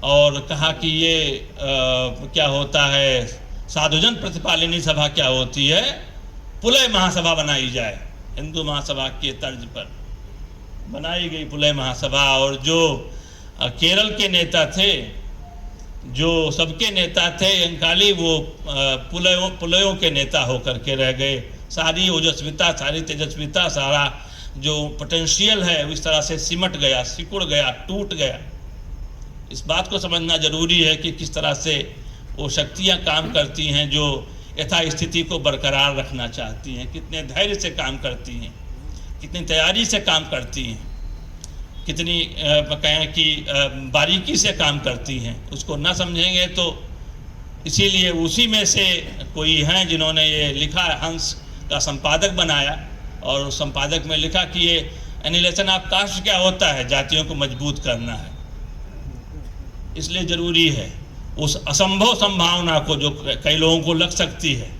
और कहा कि ये क्या होता है, साधुजन प्रतिपालिनी सभा क्या होती है, पुलय महासभा बनाई जाए। हिंदू महासभा के तर्ज पर बनाई गई पुलय महासभा। और जो केरल के नेता थे, जो सबके नेता थे अय्यंकाली, वो पुलयों के नेता होकर के रह गए। सारी ओजस्विता, सारी तेजस्विता, सारा जो पोटेंशियल है इस तरह से सिमट गया, सिकुड़ गया, टूट गया। इस बात को समझना जरूरी है कि किस तरह से वो शक्तियां काम करती हैं जो यथास्थिति को बरकरार रखना चाहती हैं, कितने धैर्य से काम करती हैं, कितनी तैयारी से काम करती हैं, कितनी कहें कि बारीकी से काम करती हैं। उसको ना समझेंगे तो इसीलिए उसी में से कोई हैं जिन्होंने ये लिखा, हंस का संपादक बनाया और उस संपादक में लिखा कि ये एनिहिलेशन ऑफ कास्ट क्या होता है, जातियों को मजबूत करना है। इसलिए ज़रूरी है उस असंभव संभावना को जो कई लोगों को लग सकती है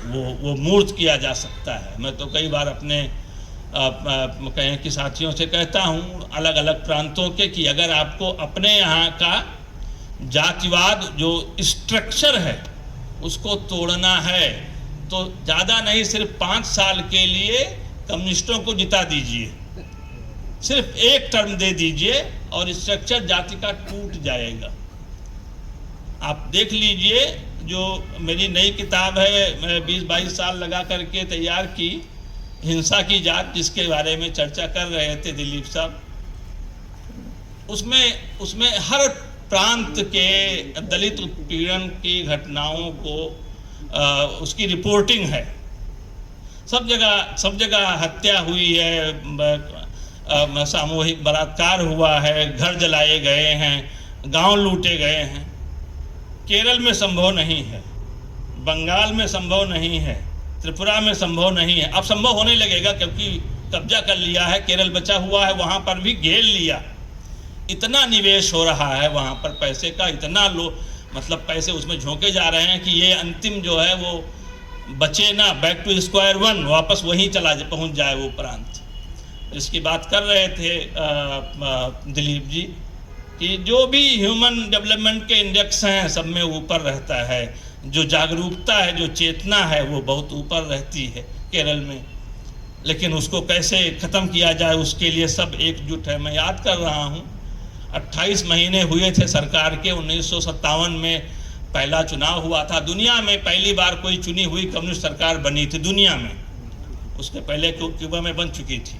वो मूर्त किया जा सकता है। मैं तो कई बार अपने कहें कि साथियों से कहता हूँ अलग अलग प्रांतों के कि अगर आपको अपने यहाँ का जातिवाद जो स्ट्रक्चर है उसको तोड़ना है तो ज़्यादा नहीं, सिर्फ 5 साल के लिए कम्युनिस्टों को जिता दीजिए, सिर्फ एक टर्म दे दीजिए और स्ट्रक्चर जाति का टूट जाएगा। आप देख लीजिए, जो मेरी नई किताब है, मैं 20-22 साल लगा करके तैयार की, हिंसा की जात, जिसके बारे में चर्चा कर रहे थे दिलीप साहब, उसमें हर प्रांत के दलित उत्पीड़न की घटनाओं को उसकी रिपोर्टिंग है। सब जगह हत्या हुई है, सामूहिक बलात्कार हुआ है, घर जलाए गए हैं, गांव लूटे गए हैं। केरल में संभव नहीं है, बंगाल में संभव नहीं है, त्रिपुरा में संभव नहीं है। अब संभव होने लगेगा क्योंकि कब्जा कर लिया है, केरल बचा हुआ है, वहाँ पर भी घेर लिया। इतना निवेश हो रहा है वहाँ पर पैसे का, इतना मतलब पैसे उसमें झोंके जा रहे हैं कि ये अंतिम जो है वो बचे ना, बैक टू स्क्वायर वन, वापस वहीं पहुँच जाए वो प्रांत। जिसकी बात कर रहे थे दिलीप जी कि जो भी ह्यूमन डेवलपमेंट के इंडेक्स हैं सब में ऊपर रहता है, जो जागरूकता है, जो चेतना है वो बहुत ऊपर रहती है केरल में। लेकिन उसको कैसे ख़त्म किया जाए उसके लिए सब एकजुट है। मैं याद कर रहा हूँ 28 महीने हुए थे सरकार के। 1957 में पहला चुनाव हुआ था, दुनिया में पहली बार कोई चुनी हुई कम्युनिस्ट सरकार बनी थी दुनिया में। उसके पहले क्यूबा में बन चुकी थी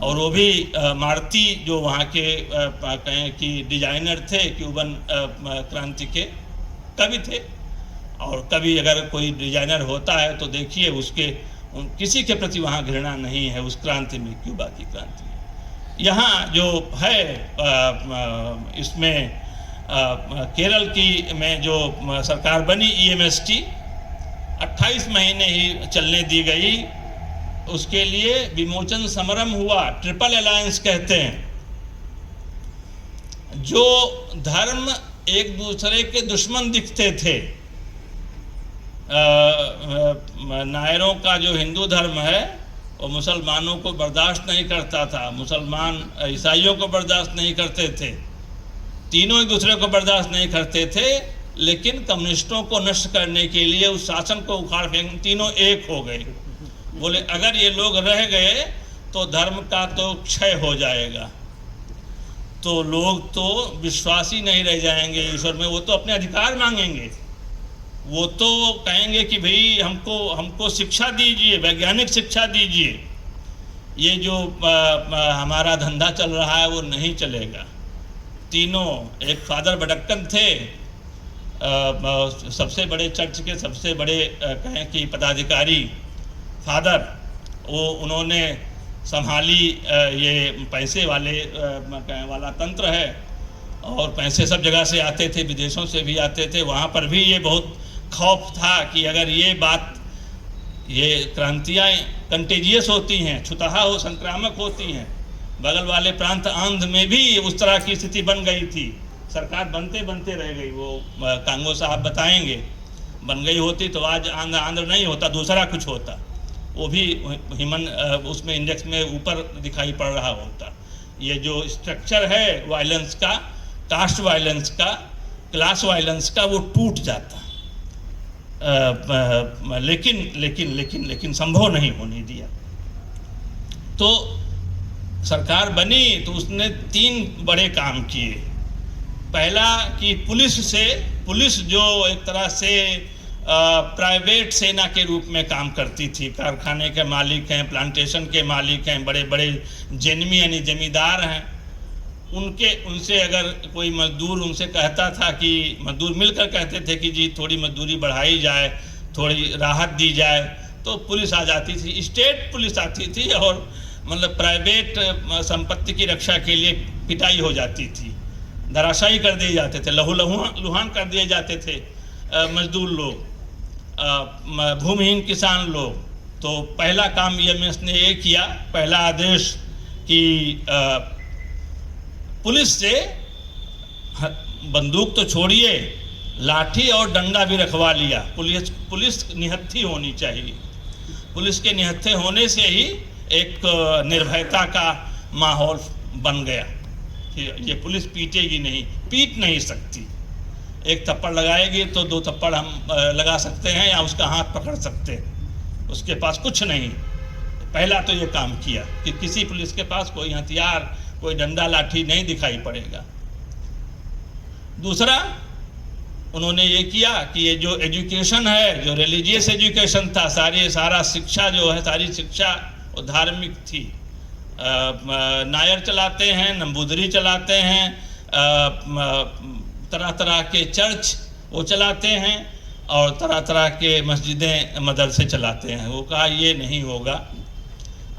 और वो भी मार्ती जो वहाँ के कहें कि डिजाइनर थे क्यूबन क्रांति के, कवि थे। और कभी अगर कोई डिजाइनर होता है तो देखिए उसके किसी के प्रति वहाँ घृणा नहीं है उस क्रांति में, क्यूबा की क्रांति में। यहाँ जो है इसमें केरल की में जो सरकार बनी EMST 28 महीने ही चलने दी गई। उसके लिए विमोचन समरम हुआ, ट्रिपल अलायंस कहते हैं। जो धर्म एक दूसरे के दुश्मन दिखते थे, नायरों का जो हिंदू धर्म है वो मुसलमानों को बर्दाश्त नहीं करता था, मुसलमान ईसाइयों को बर्दाश्त नहीं करते थे, तीनों एक दूसरे को बर्दाश्त नहीं करते थे। लेकिन कम्युनिस्टों को नष्ट करने के लिए उस शासन को उखाड़ फेंक, तीनों एक हो गए। बोले अगर ये लोग रह गए तो धर्म का तो क्षय हो जाएगा, तो लोग तो विश्वासी नहीं रह जाएंगे ईश्वर में, वो तो अपने अधिकार मांगेंगे, वो तो कहेंगे कि भाई हमको शिक्षा दीजिए, वैज्ञानिक शिक्षा दीजिए। ये जो हमारा धंधा चल रहा है वो नहीं चलेगा। तीनों, एक फादर बडक्कन थे, सबसे बड़े चर्च के सबसे बड़े कहें कि पदाधिकारी फादर, वो उन्होंने संभाली ये पैसे वाला तंत्र है, और पैसे सब जगह से आते थे, विदेशों से भी आते थे। वहाँ पर भी ये बहुत खौफ था कि अगर ये क्रांतियाँ कंटेजियस होती हैं, छुतहा हो संक्रामक होती हैं। बगल वाले प्रांत आंध्र में भी उस तरह की स्थिति बन गई थी, सरकार बनते रह गई। वो कांगो साहब बताएंगे, बन गई होती तो आज आंध्र नहीं होता, दूसरा कुछ होता, वो भी उसमें इंडेक्स में ऊपर दिखाई पड़ रहा होता। ये जो स्ट्रक्चर है वायलेंस का, कास्ट वायलेंस का, क्लास वायलेंस का, वो टूट जाता। लेकिन संभव नहीं होने दिया। तो सरकार बनी तो उसने 3 बड़े काम किए। पहला कि पुलिस जो एक तरह से प्राइवेट सेना के रूप में काम करती थी, कारखाने के मालिक हैं, प्लांटेशन के मालिक हैं, बड़े बड़े जेनमी यानी जमींदार हैं, उनसे अगर कोई मजदूर उनसे कहता था कि मजदूर मिलकर कहते थे कि जी थोड़ी मजदूरी बढ़ाई जाए, थोड़ी राहत दी जाए, तो पुलिस आ जाती थी, स्टेट पुलिस आती थी और मतलब प्राइवेट संपत्ति की रक्षा के लिए पिटाई हो जाती थी, धराशायी कर दिए जाते थे, लहूलुहान कर दिए जाते थे मजदूर लोग, भूमिहीन किसान लोग। तो पहला काम ईएमएस ने ये किया, पहला आदेश कि पुलिस से बंदूक तो छोड़िए, लाठी और डंडा भी रखवा लिया। पुलिस निहत्थी होनी चाहिए। पुलिस के निहत्थे होने से ही एक निर्भयता का माहौल बन गया कि ये पुलिस पीटेगी नहीं, पीट नहीं सकती। एक थप्पड़ लगाएगी तो 2 थप्पड़ हम लगा सकते हैं या उसका हाथ पकड़ सकते हैं, उसके पास कुछ नहीं। पहला तो ये काम किया कि किसी पुलिस के पास कोई हथियार, कोई डंडा लाठी नहीं दिखाई पड़ेगा। दूसरा उन्होंने ये किया कि ये जो एजुकेशन है, जो रिलीजियस एजुकेशन था, सारा शिक्षा जो है, सारी शिक्षा वो धार्मिक थी। नायर चलाते हैं, नंबूदरी चलाते हैं, तरह तरह के चर्च वो चलाते हैं और तरह तरह के मस्जिदें, मदरसे चलाते हैं। वो कहा ये नहीं होगा,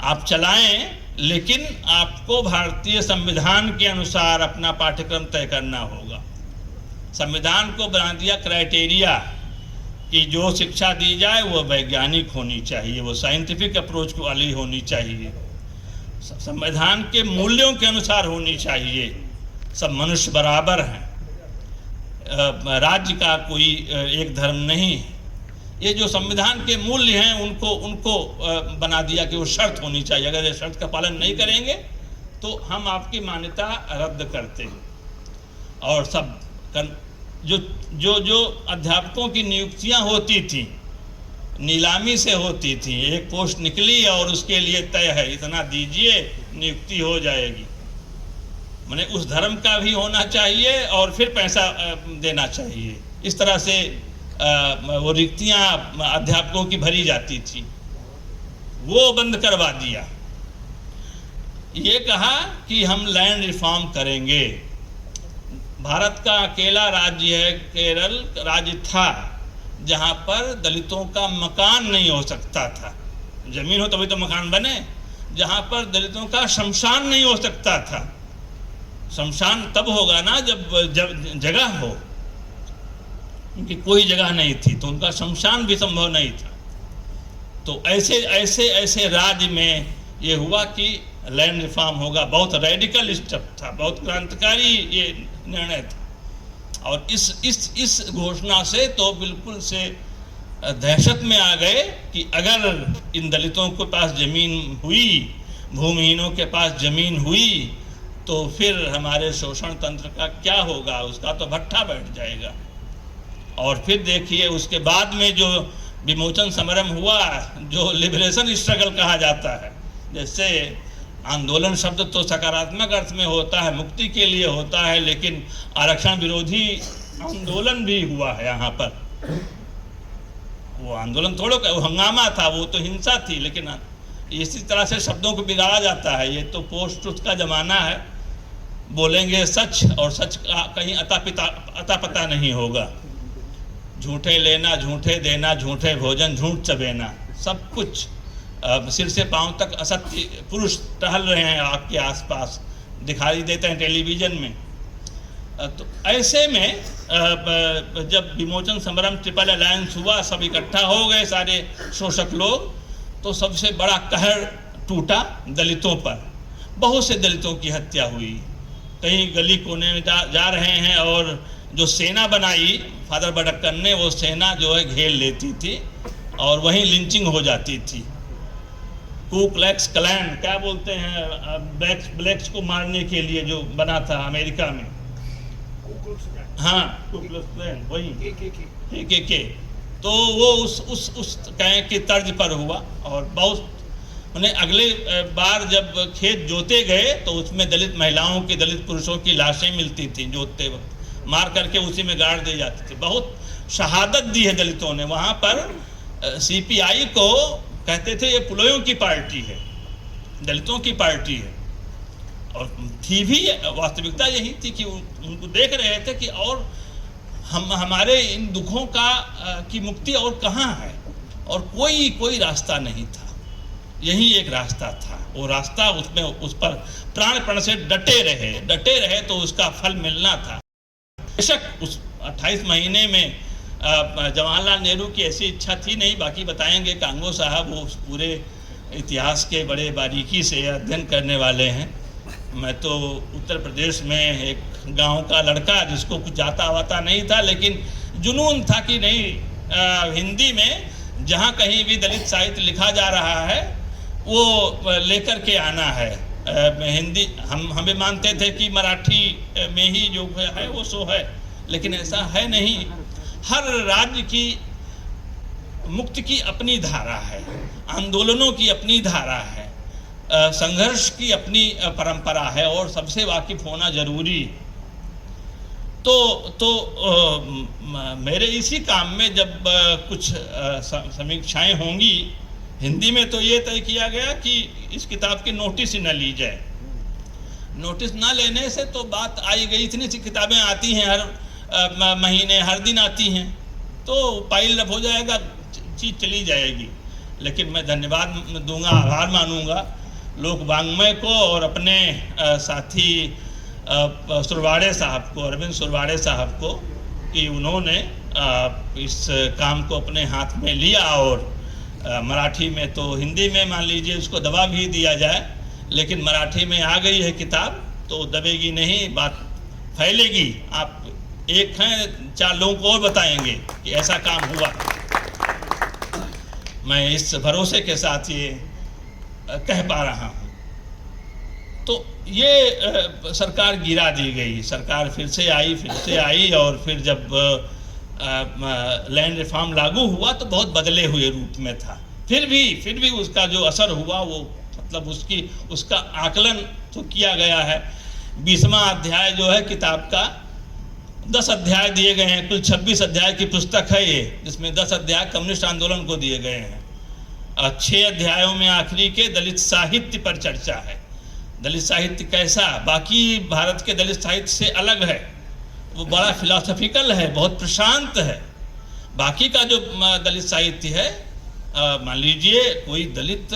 आप चलाएं, लेकिन आपको भारतीय संविधान के अनुसार अपना पाठ्यक्रम तय करना होगा। संविधान को बना दिया क्राइटेरिया कि जो शिक्षा दी जाए वो वैज्ञानिक होनी चाहिए, वो साइंटिफिक अप्रोच वाली होनी चाहिए, संविधान के मूल्यों के अनुसार होनी चाहिए। सब मनुष्य बराबर हैं, राज्य का कोई एक धर्म नहीं है। ये जो संविधान के मूल्य हैं उनको बना दिया कि वो शर्त होनी चाहिए, अगर ये शर्त का पालन नहीं करेंगे तो हम आपकी मान्यता रद्द करते हैं। और सब जो अध्यापकों की नियुक्तियां होती थी नीलामी से होती थी, एक पोस्ट निकली और उसके लिए तय है इतना दीजिए नियुक्ति हो जाएगी। माने उस धर्म का भी होना चाहिए और फिर पैसा देना चाहिए। इस तरह से वो रिक्तियां अध्यापकों की भरी जाती थी, वो बंद करवा दिया। ये कहा कि हम लैंड रिफॉर्म करेंगे। भारत का अकेला राज्य है, केरल राज्य था, जहाँ पर दलितों का मकान नहीं हो सकता था। जमीन हो तभी तो मकान बने। जहाँ पर दलितों का शमशान नहीं हो सकता था। शमशान तब होगा ना जब जगह हो, उनकी कोई जगह नहीं थी तो उनका शमशान भी संभव नहीं था। तो ऐसे राज्य में ये हुआ कि लैंड रिफॉर्म होगा। बहुत रेडिकल स्टेप था, बहुत क्रांतिकारी ये निर्णय था। और इस घोषणा से तो बिल्कुल से दहशत में आ गए कि अगर इन दलितों के पास जमीन हुई, भूमिहीनों के पास जमीन हुई, तो फिर हमारे शोषण तंत्र का क्या होगा, उसका तो भट्ठा बैठ जाएगा। और फिर देखिए उसके बाद में जो विमोचन समरम हुआ, जो लिबरेशन स्ट्रगल कहा जाता है, जैसे आंदोलन शब्द तो सकारात्मक अर्थ में होता है, मुक्ति के लिए होता है, लेकिन आरक्षण विरोधी आंदोलन भी हुआ है यहाँ पर। वो आंदोलन थोड़ा हंगामा था, वो तो हिंसा थी, लेकिन इसी तरह से शब्दों को बिगाड़ा जाता है। ये तो पोस्ट ट्रुथ का जमाना है, बोलेंगे सच और सच का कहीं अता पता नहीं होगा। झूठे लेना, झूठे देना, झूठे भोजन, झूठ चबेना, सब कुछ सिर से पांव तक असत्य पुरुष टहल रहे हैं आपके आसपास, दिखाई देते हैं टेलीविजन में। तो ऐसे में जब विमोचन समरम ट्रिपल अलायंस हुआ, सब इकट्ठा हो गए सारे शोषक लोग, तो सबसे बड़ा कहर टूटा दलितों पर। बहुत से दलितों की हत्या हुई, कहीं गली कोने में जा रहे हैं, और जो सेना बनाई फादर बड़क्कन ने, वो सेना जो है घेर लेती थी और वहीं लिंचिंग हो जाती थी। कू क्लैक्स क्लैन क्या बोलते हैं, ब्लैक्स को मारने के लिए जो बना था अमेरिका में, हाँ कू क्लैक्स क्लैन, वही के। तो वो उस कहें कि तर्ज पर हुआ। और बहुत उन्हें अगले बार जब खेत जोते गए तो उसमें दलित महिलाओं की, दलित पुरुषों की लाशें मिलती थी जोतते वक्त, मार करके उसी में गाड़ दी जाती थी। बहुत शहादत दी है दलितों ने वहाँ पर। सीपीआई को कहते थे ये पुलोयों की पार्टी है, दलितों की पार्टी है, और थी भी। वास्तविकता यही थी कि उनको देख रहे थे कि और हमारे इन दुखों की मुक्ति और कहाँ है, और कोई रास्ता नहीं था। यही एक रास्ता था, वो रास्ता, उसमें उस पर प्राणपण से डटे रहे तो उसका फल मिलना था। बेशक उस 28 महीने में जवाहरलाल नेहरू की ऐसी इच्छा थी नहीं। बाकी बताएंगे कांगो साहब, वो पूरे इतिहास के बड़े बारीकी से अध्ययन करने वाले हैं। मैं तो उत्तर प्रदेश में एक गांव का लड़का, जिसको कुछ जाता वाता नहीं था, लेकिन जुनून था कि नहीं, हिंदी में जहाँ कहीं भी दलित साहित्य लिखा जा रहा है वो लेकर के आना है। हिंदी हमें मानते थे कि मराठी में ही जो है वो सो है, लेकिन ऐसा है नहीं। हर राज्य की मुक्ति की अपनी धारा है, आंदोलनों की अपनी धारा है, संघर्ष की अपनी परंपरा है, और सबसे वाकिफ होना जरूरी। तो मेरे इसी काम में जब कुछ समीक्षाएं होंगी हिंदी में, तो ये तय किया गया कि इस किताब की नोटिस ही न ली जाए। नोटिस ना लेने से तो बात आई गई, इतनी सी किताबें आती हैं हर महीने, हर दिन आती हैं, तो पाइल अप हो जाएगा, चीज़ चली जाएगी। लेकिन मैं धन्यवाद दूंगा, आभार मानूंगा लोक वाङ्मय को और अपने साथी सुरवाड़े साहब को, अरविंद सुरवाड़े साहब को, कि उन्होंने इस काम को अपने हाथ में लिया। और मराठी में तो हिंदी में मान लीजिए उसको दबा भी दिया जाए, लेकिन मराठी में आ गई है किताब, तो दबेगी नहीं, बात फैलेगी। आप एक हैं, 4 लोगों को और बताएंगे कि ऐसा काम हुआ। मैं इस भरोसे के साथ ये कह पा रहा हूँ। तो ये सरकार गिरा दी गई, सरकार फिर से आई, और फिर जब लैंड रिफॉर्म लागू हुआ तो बहुत बदले हुए रूप में था। फिर भी उसका जो असर हुआ, वो मतलब उसका आकलन तो किया गया है। 20वां अध्याय जो है किताब का, 10 अध्याय दिए गए हैं, कुल 26 अध्याय की पुस्तक है ये, जिसमें 10 अध्याय कम्युनिस्ट आंदोलन को दिए गए हैं। 6 अध्यायों में आखिरी के दलित साहित्य पर चर्चा है। दलित साहित्य कैसा, बाकी भारत के दलित साहित्य से अलग है, वो बड़ा फिलोसफिकल है, बहुत प्रशांत है। बाकी का जो दलित साहित्य है, मान लीजिए कोई दलित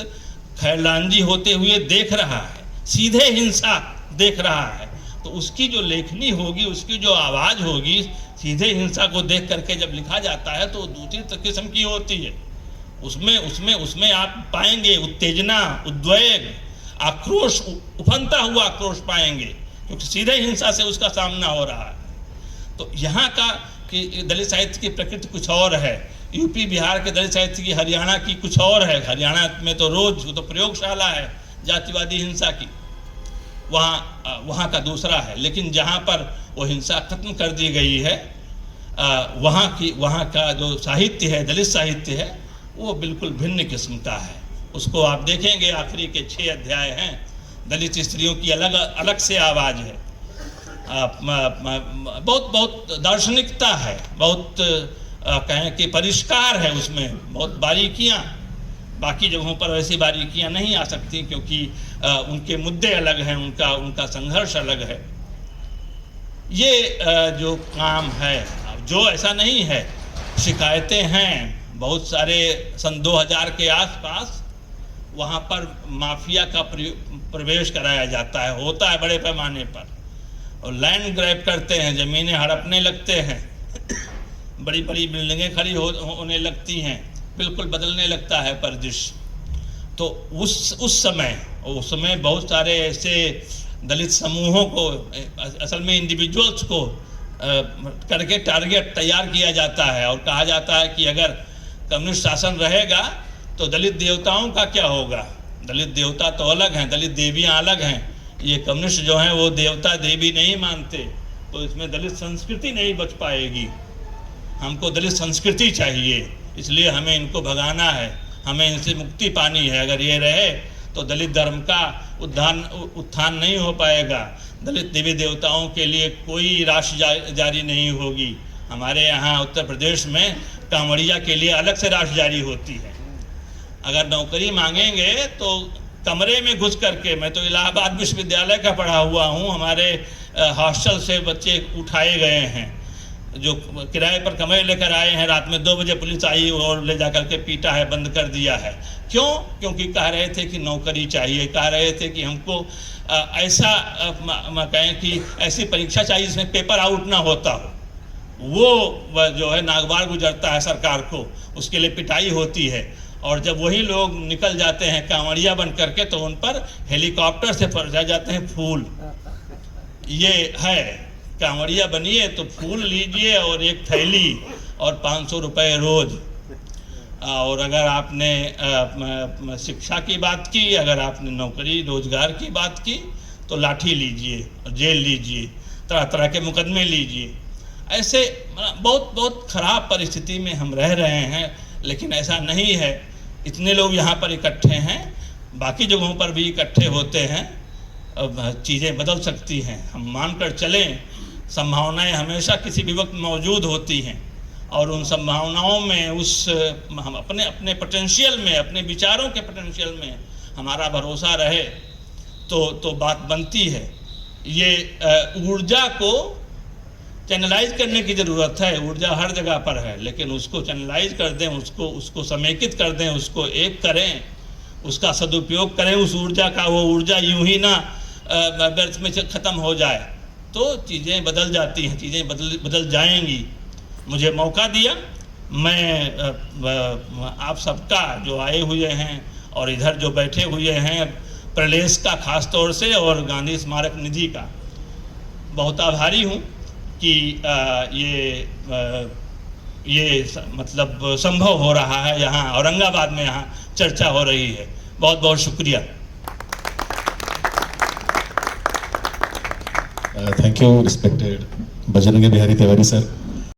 खैरलांजी होते हुए देख रहा है, सीधे हिंसा देख रहा है, तो उसकी जो लेखनी होगी, उसकी जो आवाज़ होगी, सीधे हिंसा को देख करके जब लिखा जाता है तो दूसरी किस्म की होती है। उसमें आप पाएंगे उत्तेजना, उद्वेग, आक्रोश, उफनता हुआ आक्रोश पाएंगे, क्योंकि सीधे हिंसा से उसका सामना हो रहा है। तो यहाँ का कि दलित साहित्य की प्रकृति कुछ और है, यूपी बिहार के दलित साहित्य की, हरियाणा की कुछ और है। हरियाणा में तो रोज तो प्रयोगशाला है जातिवादी हिंसा की, वहाँ का दूसरा है। लेकिन जहाँ पर वो हिंसा खत्म कर दी गई है, वहाँ का जो साहित्य है, दलित साहित्य है, वो बिल्कुल भिन्न किस्म का है। उसको आप देखेंगे, आखिरी के 6 अध्याय हैं, दलित स्त्रियों की अलग से आवाज़ है। बहुत दार्शनिकता है, बहुत कहें कि परिष्कार है, उसमें बहुत बारीकियां, बाकी जगहों पर वैसी बारीकियां नहीं आ सकती, क्योंकि उनके मुद्दे अलग हैं, उनका संघर्ष अलग है। ये जो काम है, जो ऐसा नहीं है, शिकायतें हैं बहुत सारे। सन 2000 के आसपास वहाँ पर माफिया का प्रवेश कराया जाता है, होता है बड़े पैमाने पर, और लैंड ग्रैब करते हैं, ज़मीनें हड़पने लगते हैं, बड़ी बड़ी बिल्डिंगें खड़ी होने लगती हैं, बिल्कुल बदलने लगता है परिदृश्य। तो उस समय बहुत सारे ऐसे दलित समूहों को, असल में इंडिविजुअल्स को करके टारगेट तैयार किया जाता है और कहा जाता है कि अगर कम्युनिस्ट शासन रहेगा तो दलित देवताओं का क्या होगा। दलित देवता तो अलग हैं, दलित देवियां अलग हैं, ये कम्युनिस्ट जो हैं वो देवता देवी नहीं मानते, तो इसमें दलित संस्कृति नहीं बच पाएगी। हमको दलित संस्कृति चाहिए, इसलिए हमें इनको भगाना है, हमें इनसे मुक्ति पानी है। अगर ये रहे तो दलित धर्म का उत्थान नहीं हो पाएगा, दलित देवी देवताओं के लिए कोई राशि जारी नहीं होगी। हमारे यहाँ उत्तर प्रदेश में कांवड़िया के लिए अलग से राशि जारी होती है। अगर नौकरी मांगेंगे तो कमरे में घुस करके, मैं तो इलाहाबाद विश्वविद्यालय का पढ़ा हुआ हूँ, हमारे हॉस्टल से बच्चे उठाए गए हैं जो किराए पर कमरे लेकर आए हैं, रात में 2 बजे पुलिस आई और ले जाकर के पीटा है, बंद कर दिया है। क्यों? क्योंकि कह रहे थे कि नौकरी चाहिए, कह रहे थे कि हमको ऐसा कहें कि ऐसी परीक्षा चाहिए जिसमें पेपर आउट ना होता हो। वो जो है नागवार गुजरता है सरकार को, उसके लिए पिटाई होती है, और जब वही लोग निकल जाते हैं कांवड़िया बन करके तो उन पर हेलीकॉप्टर से बरसाए जाते हैं फूल। ये है, कांवड़िया बनिए तो फूल लीजिए और एक थैली और 500 रुपये रोज। और अगर आपने शिक्षा की बात की, अगर आपने नौकरी रोजगार की बात की तो लाठी लीजिए और जेल लीजिए, तरह तरह के मुकदमे लीजिए। ऐसे बहुत बहुत खराब परिस्थिति में हम रह रहे हैं, लेकिन ऐसा नहीं है। इतने लोग यहाँ पर इकट्ठे हैं, बाकी जगहों पर भी इकट्ठे होते हैं, चीज़ें बदल सकती हैं। हम मानकर चलें, संभावनाएं हमेशा किसी भी वक्त मौजूद होती हैं, और उन संभावनाओं में हम अपने पोटेंशियल में, अपने विचारों के पोटेंशियल में हमारा भरोसा रहे तो बात बनती है। ये ऊर्जा को चैनलाइज करने की ज़रूरत है। ऊर्जा हर जगह पर है, लेकिन उसको चैनलाइज कर दें, उसको समेकित कर दें, उसको एक करें, उसका सदुपयोग करें उस ऊर्जा का। वो ऊर्जा यूं ही ना व्यर्थ में ख़त्म हो जाए, तो चीज़ें बदल जाती हैं, चीज़ें बदल जाएंगी। मुझे मौका दिया, मैं आप सबका जो आए हुए हैं और इधर जो बैठे हुए हैं, प्रलेस का खास तौर से और गांधी स्मारक निधि का बहुत आभारी हूँ कि ये मतलब संभव हो रहा है, यहाँ औरंगाबाद में यहाँ चर्चा हो रही है। बहुत बहुत शुक्रिया। Thank you respected Bajrangi Bihari Tiwari sir.